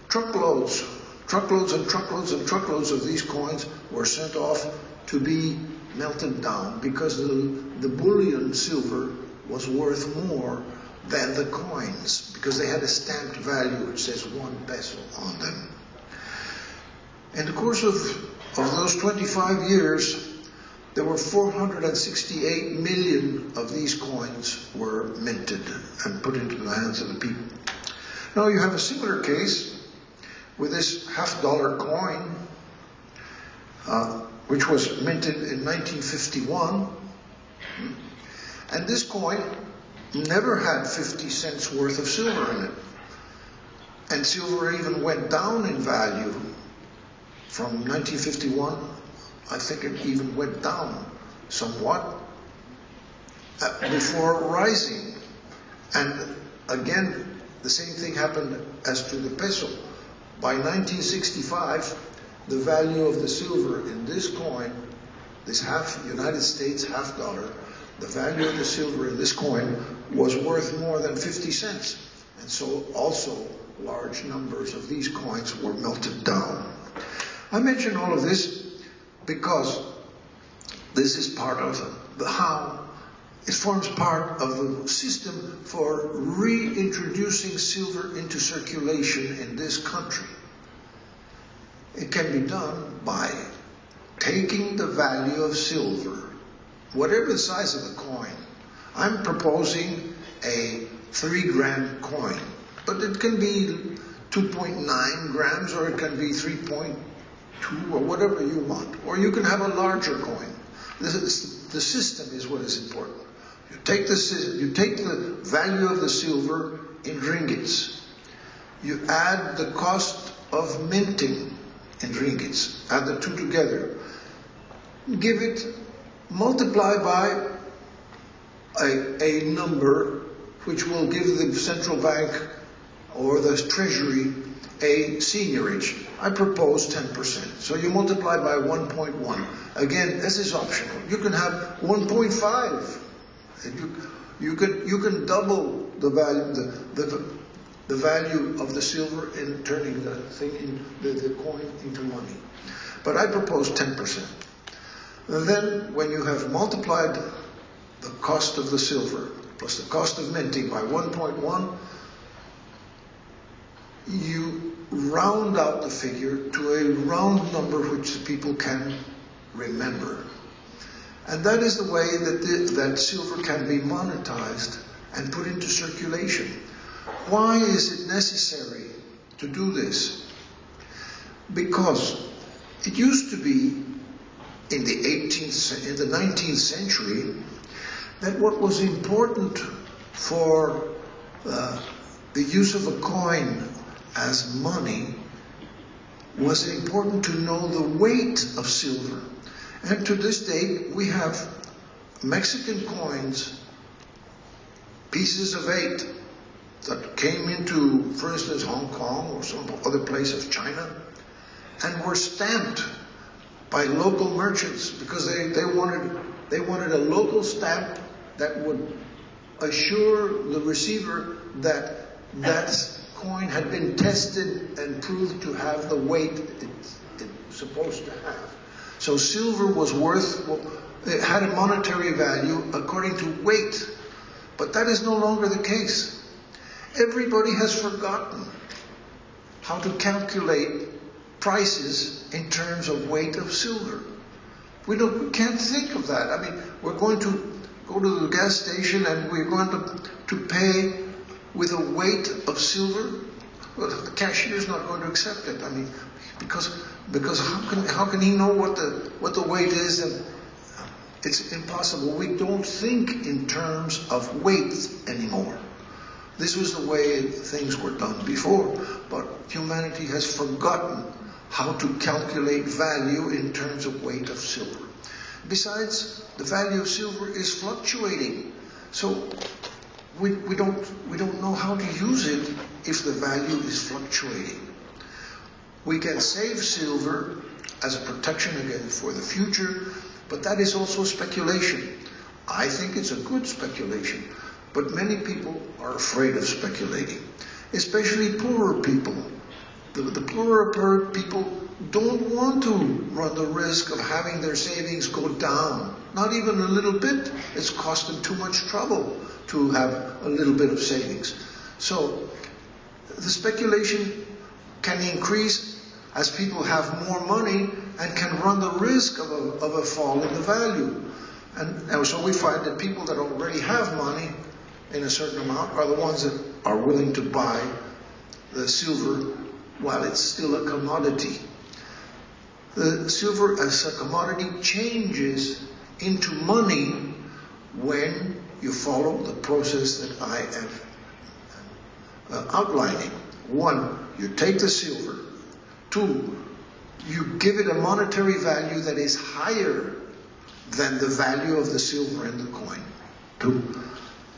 B: truckloads and truckloads and truckloads of these coins were sent off to be melted down, because the bullion silver was worth more than the coins, because they had a stamped value which says 1 peso on them. In the course of those 25 years, there were 468 million of these coins were minted and put into the hands of the people. Now you have a similar case with this $50 coin, which was minted in 1951. And this coin never had 50 cents worth of silver in it. And silver even went down in value from 1951. I think it even went down somewhat before rising. And again, the same thing happened as to the peso. By 1965, the value of the silver in this coin, this United States $50, the value of the silver in this coin was worth more than 50 cents. And so also large numbers of these coins were melted down. I mention all of this because this is part of how It forms part of the system for reintroducing silver into circulation in this country. It can be done by taking the value of silver, whatever the size of the coin. I'm proposing a 3-gram coin, but it can be 2.9 grams, or it can be 3.2, or whatever you want. Or you can have a larger coin. The system is what is important. You take the value of the silver in ringgits. You add the cost of minting in ringgits. Add the two together. Give it, multiply by a number which will give the central bank or the treasury a seigniorage. I propose 10%. So you multiply by 1.1. Again, this is optional. You can have 1.5. You can double the value of the silver in turning the coin into money. But I propose 10%. And then when you have multiplied the cost of the silver plus the cost of minting by 1.1, you round out the figure to a round number which the people can remember. And that is the way that silver can be monetized and put into circulation. Why is it necessary to do this? Because it used to be in the 19th century that what was important for the use of a coin as money was important to know the weight of silver. And to this day, we have Mexican coins, pieces of 8, that came into, for instance, Hong Kong or some other place of China, and were stamped by local merchants because they wanted a local stamp that would assure the receiver that that coin had been tested and proved to have the weight it's supposed to have. So silver was it had a monetary value according to weight, but that is no longer the case. Everybody has forgotten how to calculate prices in terms of weight of silver. We can't think of that. I mean, we're going to go to the gas station and we're going to pay with a weight of silver. Well, the cashier is not going to accept it. I mean, because how can he know what the weight is? And it's impossible. We don't think in terms of weight anymore. This was the way things were done before, but humanity has forgotten how to calculate value in terms of weight of silver. Besides, the value of silver is fluctuating, so we don't know how to use it if the value is fluctuating. We can save silver as a protection again for the future, but that is also speculation. I think it's a good speculation, but many people are afraid of speculating, especially poorer people. The poorer people don't want to run the risk of having their savings go down. Not even a little bit. It's cost them too much trouble to have a little bit of savings. So the speculation can increase as people have more money and can run the risk of a fall in the value. And so we find that people that already have money in a certain amount are the ones that are willing to buy the silver while it's still a commodity. The silver as a commodity changes into money when you follow the process that I am outlining. 1, you take the silver. 2, you give it a monetary value that is higher than the value of the silver in the coin. 2.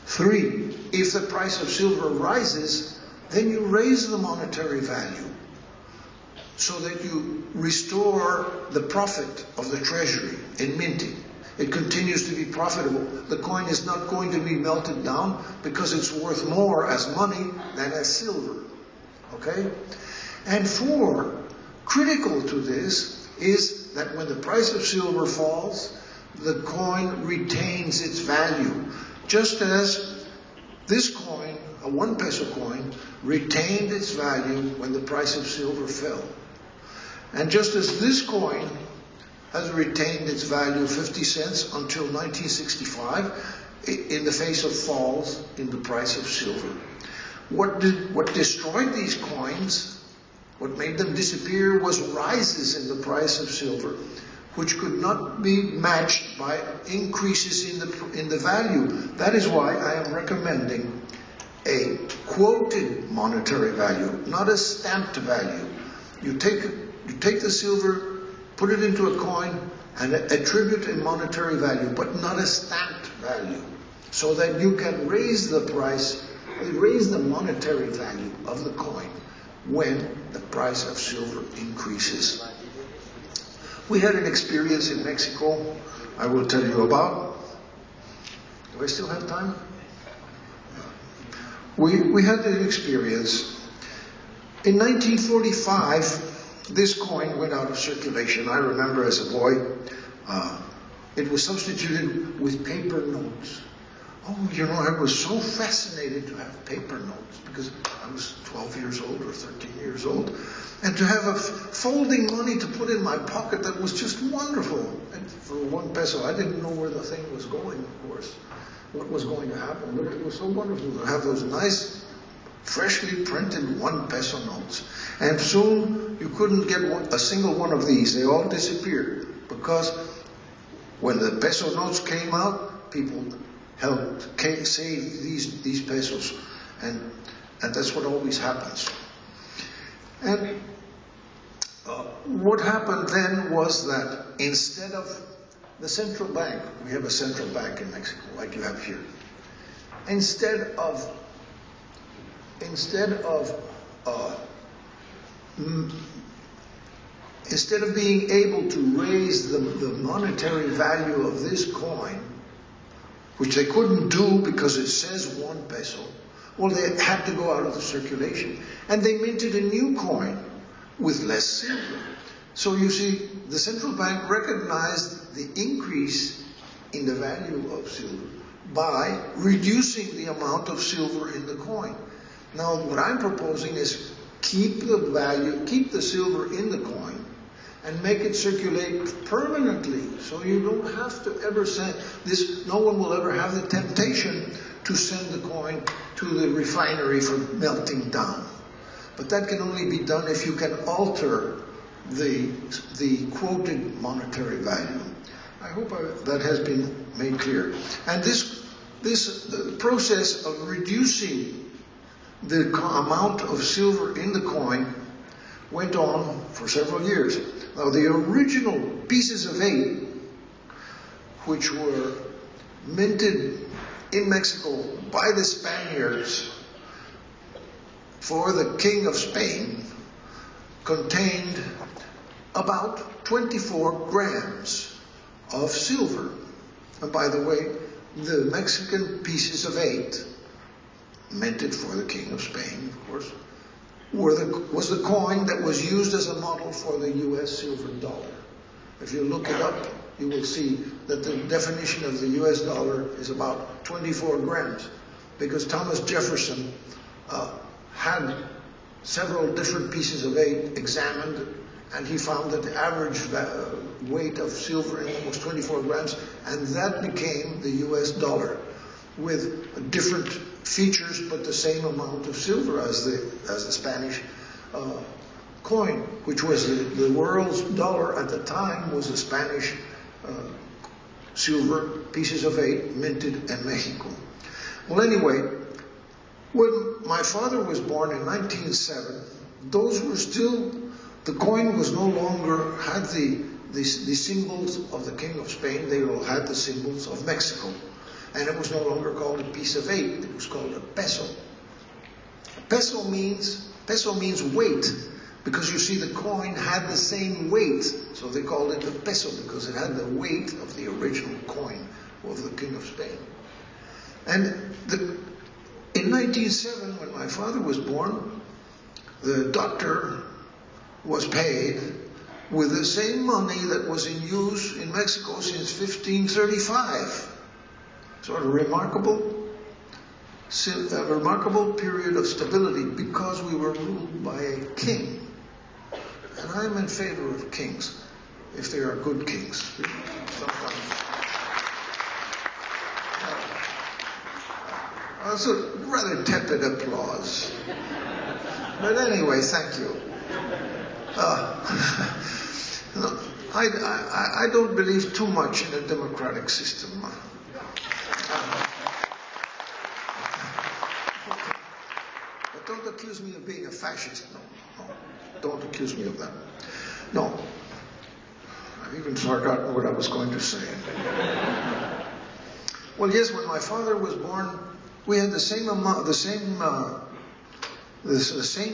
B: 3, if the price of silver rises, then you raise the monetary value so that you restore the profit of the treasury in minting. It continues to be profitable. The coin is not going to be melted down because it's worth more as money than as silver. Okay? And 4, critical to this is that when the price of silver falls, the coin retains its value, just as this coin, a 1 peso coin, retained its value when the price of silver fell. And just as this coin has retained its value 50 cents until 1965 in the face of falls in the price of silver. What destroyed these coins, what made them disappear, was rises in the price of silver, which could not be matched by increases in the value. That is why I am recommending a quoted monetary value, not a stamped value. You take the silver, put it into a coin, and attribute a monetary value, but not a stamped value, so that you can raise the price, raise the monetary value of the coin when the price of silver increases. We had an experience in Mexico I will tell you about. Do I still have time? We had an experience. In 1945, this coin went out of circulation. I remember as a boy, it was substituted with paper notes. Oh, you know, I was so fascinated to have paper notes because I was 12 years old or 13 years old. And to have a folding money to put in my pocket, that was just wonderful. And for 1 peso, I didn't know where the thing was going, of course, what was going to happen. But it was so wonderful to have those nice, freshly printed 1 peso notes. And soon you couldn't get a single one of these. They all disappeared because when the peso notes came out, people helped save these pesos. And that's what always happens. And what happened then was that instead of the central bank, we have a central bank in Mexico, like you have here. Instead of being able to raise the monetary value of this coin, which they couldn't do because it says 1 peso, well, they had to go out of the circulation. And they minted a new coin with less silver. So you see, the central bank recognized the increase in the value of silver by reducing the amount of silver in the coin. Now, what I'm proposing is keep the silver in the coin and make it circulate permanently, so you don't have to ever send this. No one will ever have the temptation to send the coin to the refinery for melting down. But that can only be done if you can alter the quoted monetary value. I hope that has been made clear. And the process of reducing the amount of silver in the coin went on for several years. Now, the original pieces of 8, which were minted in Mexico by the Spaniards for the King of Spain, contained about 24 grams of silver. And by the way, the Mexican pieces of 8, minted for the King of Spain, of course, was the coin that was used as a model for the US silver dollar. If you look it up, you will see that the definition of the US dollar is about 24 grams, because Thomas Jefferson had several different pieces of 8 examined, and he found that the average weight of silver in it was 24 grams, and that became the US dollar, with different features but the same amount of silver as the Spanish coin, which was the world's dollar at the time, was the Spanish silver pieces of 8 minted in Mexico. Well, anyway, when my father was born in 1907, those were still, the coin was no longer, had the symbols of the King of Spain, they all had the symbols of Mexico. And it was no longer called a piece of 8, it was called a peso. Peso means weight, because you see the coin had the same weight, so they called it a peso, because it had the weight of the original coin of the King of Spain. And in 1907, when my father was born, the doctor was paid with the same money that was in use in Mexico since 1535. Sort of remarkable period of stability because we were ruled by a king. And I'm in favor of kings, if they are good kings. Sometimes. That's a rather tepid applause. But anyway, thank you. No, I don't believe too much in a democratic system. But don't accuse me of being a fascist. No, don't accuse me of that. No. I've even forgotten what I was going to say. Well, yes, when my father was born, we had the same amount, the same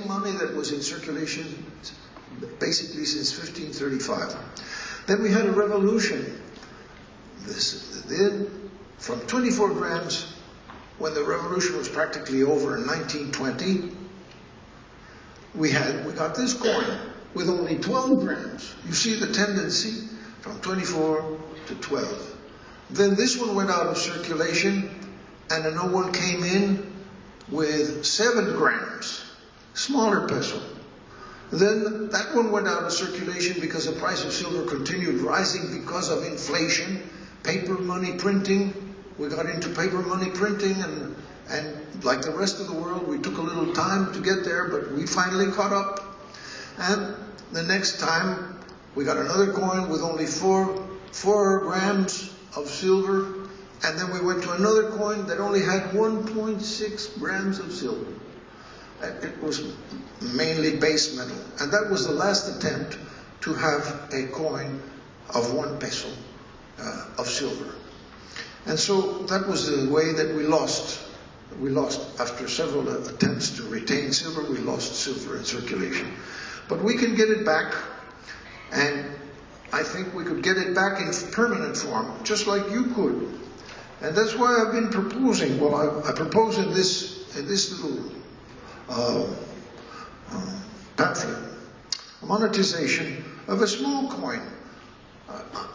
B: money that was in circulation basically since 1535. Then we had a revolution. Then, from 24 grams, when the revolution was practically over in 1920, we got this coin with only 12 grams. You see the tendency from 24 to 12. Then this one went out of circulation, and another one came in with 7 grams, smaller peso. Then that one went out of circulation because the price of silver continued rising because of inflation, paper money printing. We got into paper money printing, and like the rest of the world, we took a little time to get there, but we finally caught up. And the next time, we got another coin with only 4 grams of silver, and then we went to another coin that only had 1.6 grams of silver. It was mainly base metal, and that was the last attempt to have a coin of 1 peso of silver. And so that was the way that we lost. We lost, after several attempts to retain silver, we lost silver in circulation. But we can get it back, and I think we could get it back in permanent form, just like you could. And that's why I've been proposing, well, I propose in this little pamphlet, a monetization of a small coin.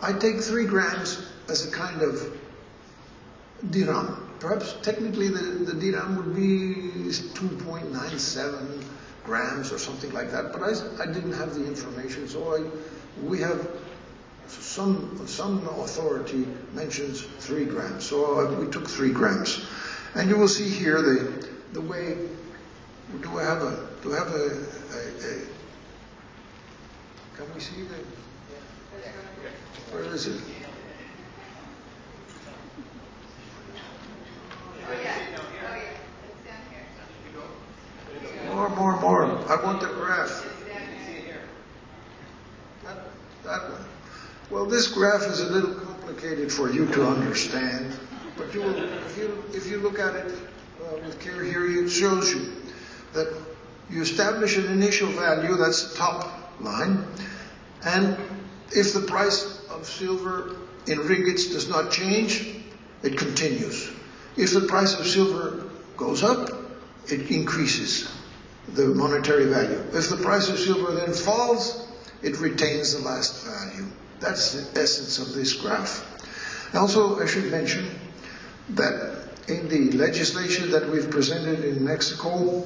B: I take 3 grams as a kind of dirham. Perhaps technically the dirham would be 2.97 grams or something like that, but I didn't have the information, so we have some authority mentions 3 grams, so we took 3 grams. And you will see here the way. Do I have a can we see the, where is it? More. I want the graph. That one. Well, this graph is a little complicated for you to understand, but if you look at it with care here, it shows you that you establish an initial value, that's the top line, and if the price of silver in ringgits does not change, it continues. If the price of silver goes up, it increases the monetary value. If the price of silver then falls, it retains the last value. That's the essence of this graph. Also, I should mention that in the legislation that we've presented in Mexico,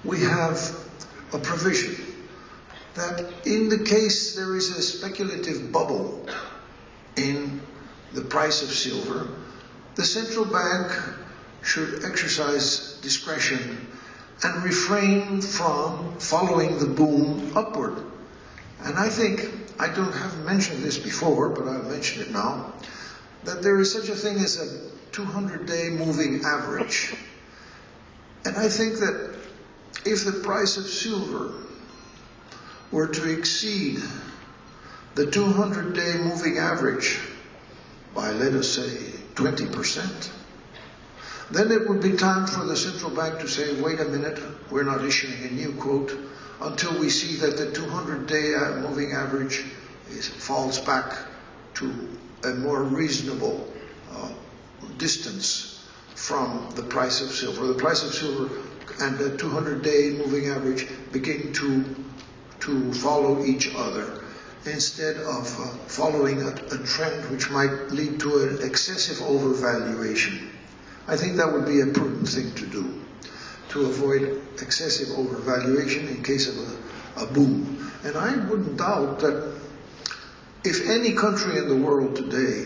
B: we have a provision that in the case there is a speculative bubble in the price of silver, the central bank should exercise discretion and refrain from following the boom upward. And I think, I haven't mentioned this before, but I'll mention it now, that there is such a thing as a 200-day moving average. And I think that if the price of silver were to exceed the 200-day moving average by, let us say, 20%, then it would be time for the central bank to say, wait a minute, we're not issuing a new quote until we see that the 200-day moving average falls back to a more reasonable distance from the price of silver. The price of silver and the 200-day moving average begin to to follow each other instead of following a trend which might lead to an excessive overvaluation. I think that would be a prudent thing to do, to avoid excessive overvaluation in case of a boom. And I wouldn't doubt that if any country in the world today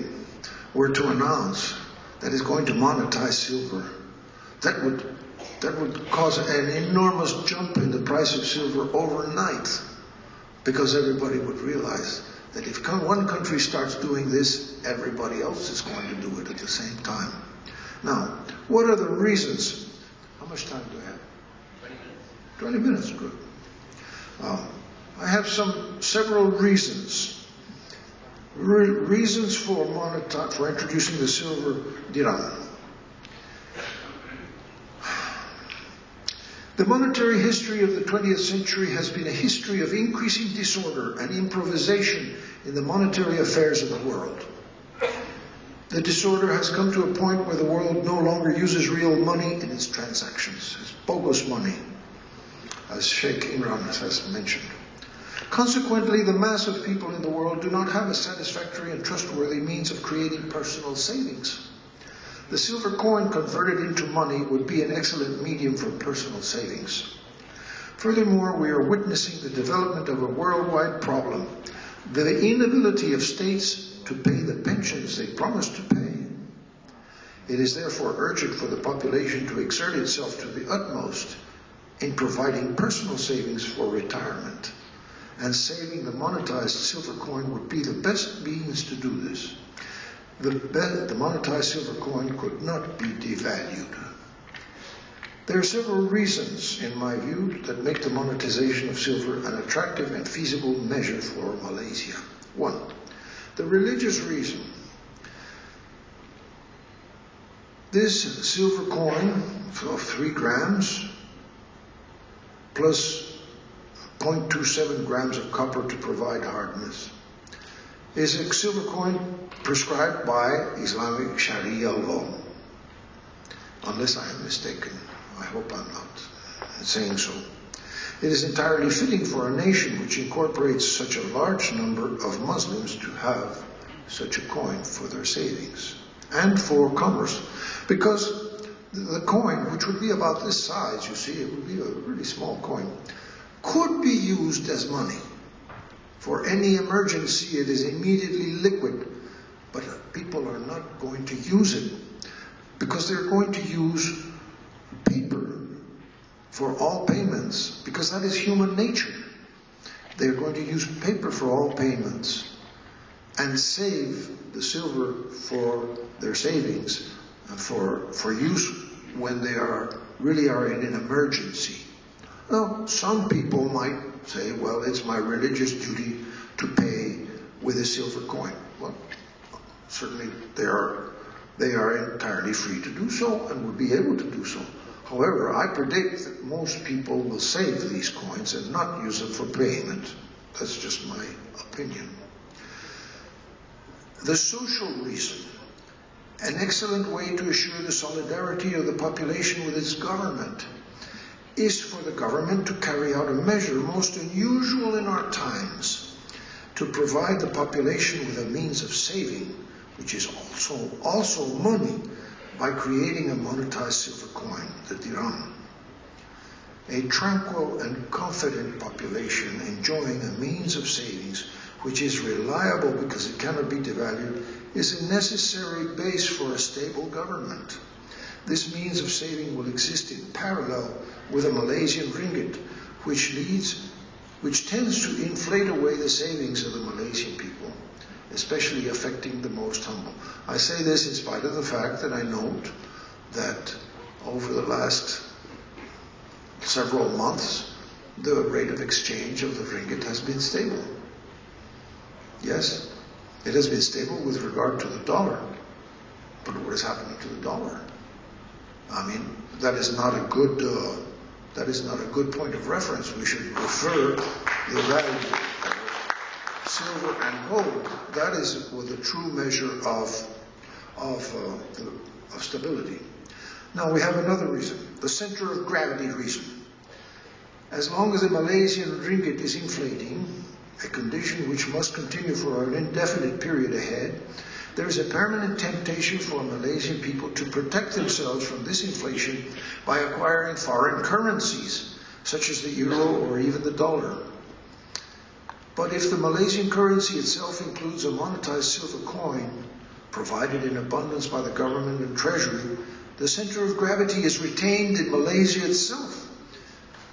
B: were to announce that it's going to monetize silver, that would cause an enormous jump in the price of silver overnight, because everybody would realize that if one country starts doing this, everybody else is going to do it at the same time. Now, what are the reasons? How much time do I have? 20 minutes, good. I have several reasons. Reasons for introducing the silver dirham. The monetary history of the 20th century has been a history of increasing disorder and improvisation in the monetary affairs of the world. The disorder has come to a point where the world no longer uses real money in its transactions. It's bogus money, as Sheikh Imran has mentioned. Consequently, the mass of people in the world do not have a satisfactory and trustworthy means of creating personal savings. The silver coin converted into money would be an excellent medium for personal savings. Furthermore, we are witnessing the development of a worldwide problem, the inability of states to pay the pensions they promised to pay. It is therefore urgent for the population to exert itself to the utmost in providing personal savings for retirement, and saving the monetized silver coin would be the best means to do this. The monetized silver coin could not be devalued. There are several reasons, in my view, that make the monetization of silver an attractive and feasible measure for Malaysia. One, the religious reason. This silver coin of 3 grams plus 0.27 grams of copper to provide hardness is a silver coin prescribed by Islamic Sharia law. Unless I am mistaken. I hope I'm not saying so. It is entirely fitting for a nation which incorporates such a large number of Muslims to have such a coin for their savings and for commerce. Because the coin, which would be about this size, you see, it would be a really small coin, could be used as money. For any emergency, it is immediately liquid, but people are not going to use it because they're going to use paper for all payments, because that is human nature. They're going to use paper for all payments and save the silver for their savings for use when they really are in an emergency. Now, some people might say, well, it's my religious duty to pay with a silver coin. Well, certainly they are entirely free to do so and would be able to do so. However, I predict that most people will save these coins and not use them for payment. That's just my opinion. The social reason. An excellent way to assure the solidarity of the population with its government is for the government to carry out a measure most unusual in our times, to provide the population with a means of saving, which is also money, by creating a monetized silver coin, the dirham. A tranquil and confident population enjoying a means of savings which is reliable because it cannot be devalued is a necessary base for a stable government. This means of saving will exist in parallel with a Malaysian ringgit, which tends to inflate away the savings of the Malaysian people, especially affecting the most humble. I say this in spite of the fact that I note that over the last several months, the rate of exchange of the ringgit has been stable. Yes, it has been stable with regard to the dollar. But what is happening to the dollar? I mean, that is not a good point of reference. We should refer the value of silver and gold. That is the true measure of stability. Now we have another reason, the center of gravity reason. As long as the Malaysian ringgit is inflating, a condition which must continue for an indefinite period ahead, there is a permanent temptation for Malaysian people to protect themselves from this inflation by acquiring foreign currencies, such as the euro or even the dollar. But if the Malaysian currency itself includes a monetized silver coin, provided in abundance by the government and treasury, the center of gravity is retained in Malaysia itself.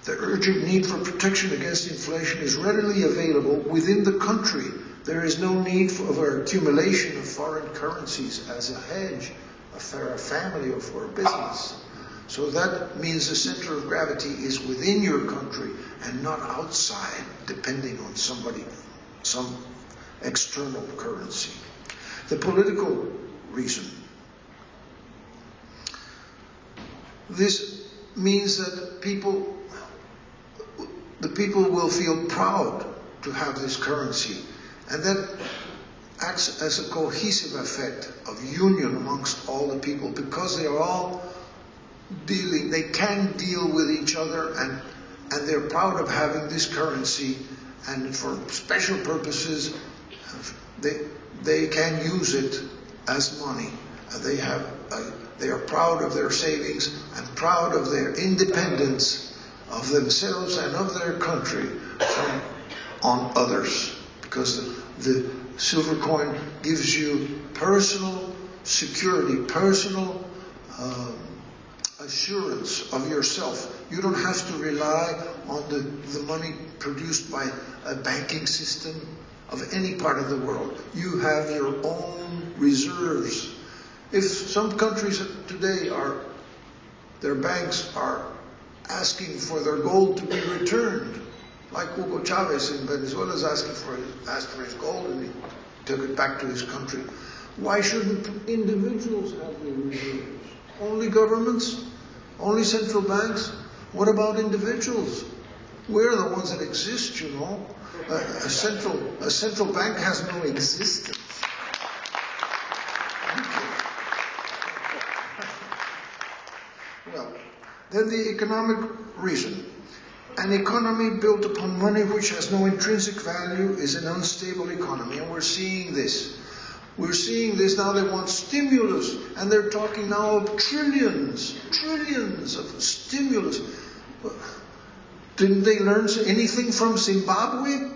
B: The urgent need for protection against inflation is readily available within the country. There is no need for accumulation of foreign currencies as a hedge for a family or for a business. So that means the center of gravity is within your country and not outside, depending on somebody, some external currency. The political reason. This means that the people will feel proud to have this currency, and that acts as a cohesive effect of union amongst all the people, because they are all dealing, they can deal with each other, and they're proud of having this currency, and for special purposes they can use it as money. They are proud of their savings and proud of their independence of themselves and of their country on others, because the silver coin gives you personal security, personal assurance of yourself. You don't have to rely on the money produced by a banking system of any part of the world. You have your own reserves. If some countries today their banks are asking for their gold to be returned, like Hugo Chavez in Venezuela is asked for his gold and he took it back to his country. Why shouldn't individuals have their reserves? Only governments? Only central banks? What about individuals? We're the ones that exist, you know. A central bank has no existence. Well, then the economic reason. An economy built upon money which has no intrinsic value is an unstable economy, and we're seeing this. We're seeing this now. They want stimulus, and they're talking now of trillions of stimulus. Didn't they learn anything from Zimbabwe?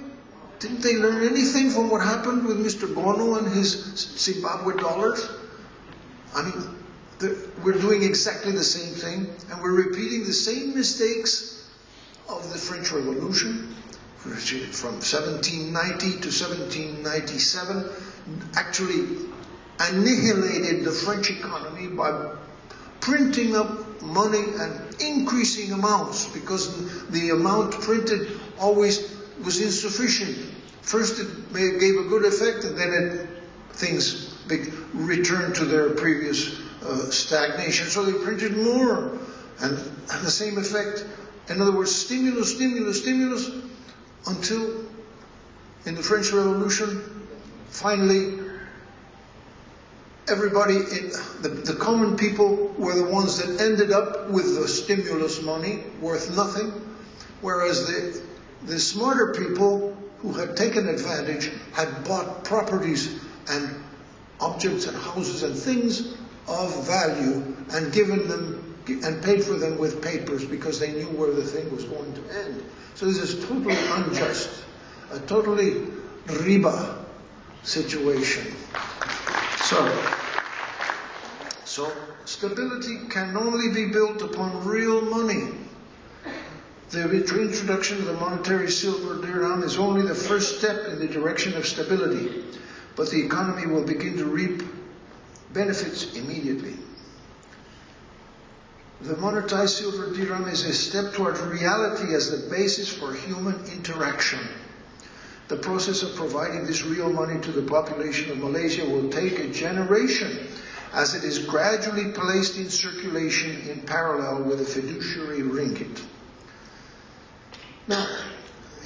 B: Didn't they learn anything from what happened with Mr. Bono and his Zimbabwe dollars? I mean, we're doing exactly the same thing, and we're repeating the same mistakes of the French Revolution from 1790 to 1797, actually annihilated the French economy by printing up money and increasing amounts, because the amount printed always was insufficient. First it gave a good effect, and then things returned to their previous stagnation. So they printed more, and the same effect. In other words, stimulus, until in the French Revolution, finally, everybody, the common people were the ones that ended up with the stimulus money worth nothing, whereas the smarter people who had taken advantage had bought properties and objects and houses and things of value and given them and paid for them with papers, because they knew where the thing was going to end. So this is totally unjust, a totally Riba situation. So stability can only be built upon real money. The introduction of the monetary silver dirham is only the first step in the direction of stability, but the economy will begin to reap benefits immediately. The monetized silver dirham is a step towards reality as the basis for human interaction. The process of providing this real money to the population of Malaysia will take a generation, as it is gradually placed in circulation in parallel with the fiduciary ringgit. Now,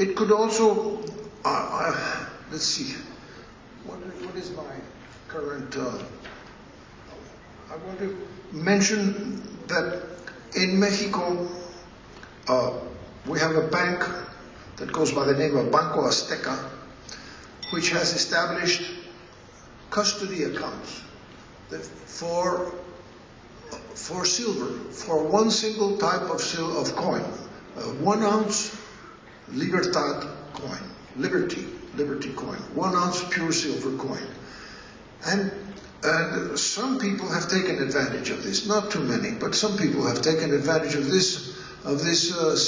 B: it could also, let's see, what is my current, I want to mention that in Mexico, we have a bank that goes by the name of Banco Azteca, which has established custody accounts for silver, for one single type of coin, 1 ounce Libertad coin, Liberty coin, 1 ounce pure silver coin. And some people have taken advantage of this, not too many, but some people have taken advantage of this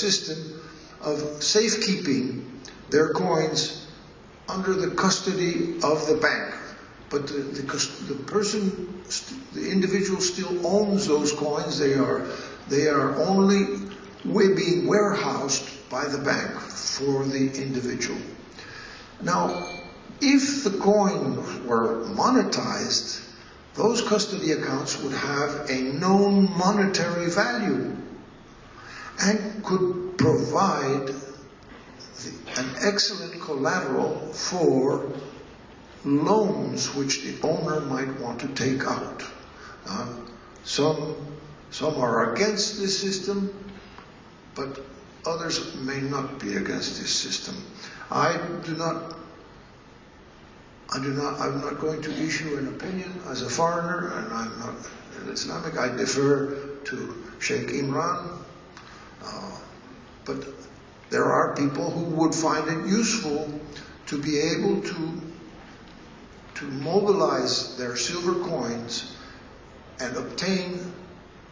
B: system of safekeeping their coins under the custody of the bank. But the person, the individual still owns those coins. They are only being warehoused by the bank for the individual. Now, if the coin were monetized, those custody accounts would have a known monetary value and could provide an excellent collateral for loans which the owner might want to take out. Some are against this system, but others may not be against this system. I'm not going to issue an opinion as a foreigner, and I'm not an Islamic. I defer to Sheikh Imran. But there are people who would find it useful to be able to mobilize their silver coins and obtain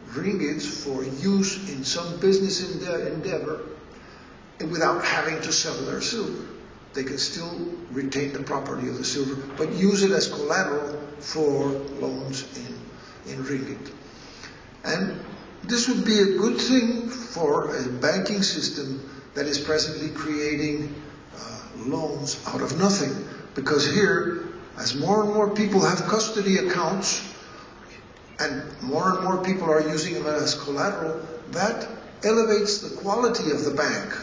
B: ringgits for use in some business endeavor without having to sell their silver. They can still retain the property of the silver, but use it as collateral for loans in ringgit. And this would be a good thing for a banking system that is presently creating loans out of nothing. Because here, as more and more people have custody accounts, and more people are using them as collateral, that elevates the quality of the bank,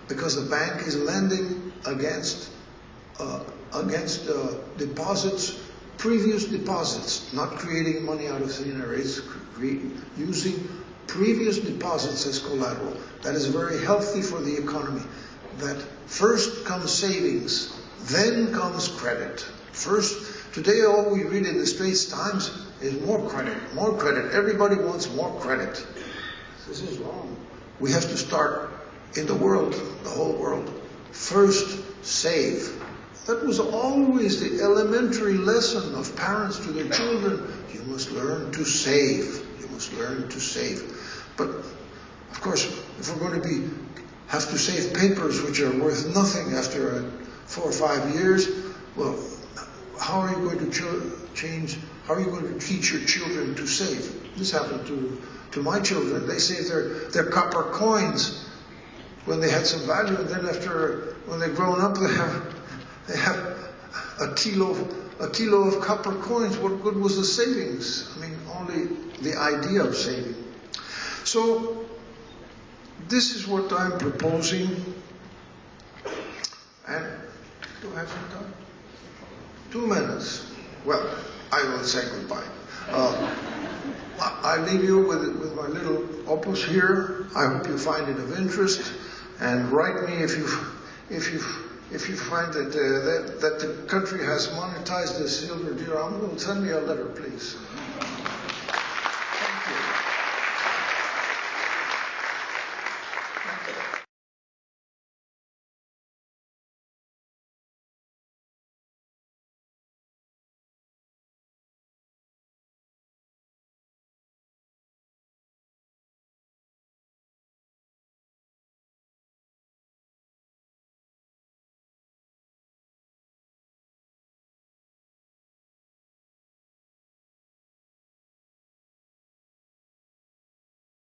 B: because the bank is lending against deposits, previous deposits, not creating money out of thin air. It's using previous deposits as collateral. That is very healthy for the economy. That first comes savings, then comes credit. Today all we read in the Straits Times is more credit, more credit. Everybody wants more credit. This is wrong. We have to start in the world, the whole world. First, save. That was always the elementary lesson of parents to their children. You must learn to save. You must learn to save. But, of course, if we're going to have to save papers which are worth nothing after 4 or 5 years, well, how are you going to teach your children to save? This happened to my children. They saved their copper coins when they had some value, and then when they've grown up, they have a kilo of copper coins. What good was the savings? I mean, only the idea of saving. So, this is what I'm proposing. And do I have some time? 2 minutes. Well, I will say goodbye. I leave you with my little opus here. I hope you find it of interest, and write me if you find that the country has monetized the silver dirham. Send me a letter, please.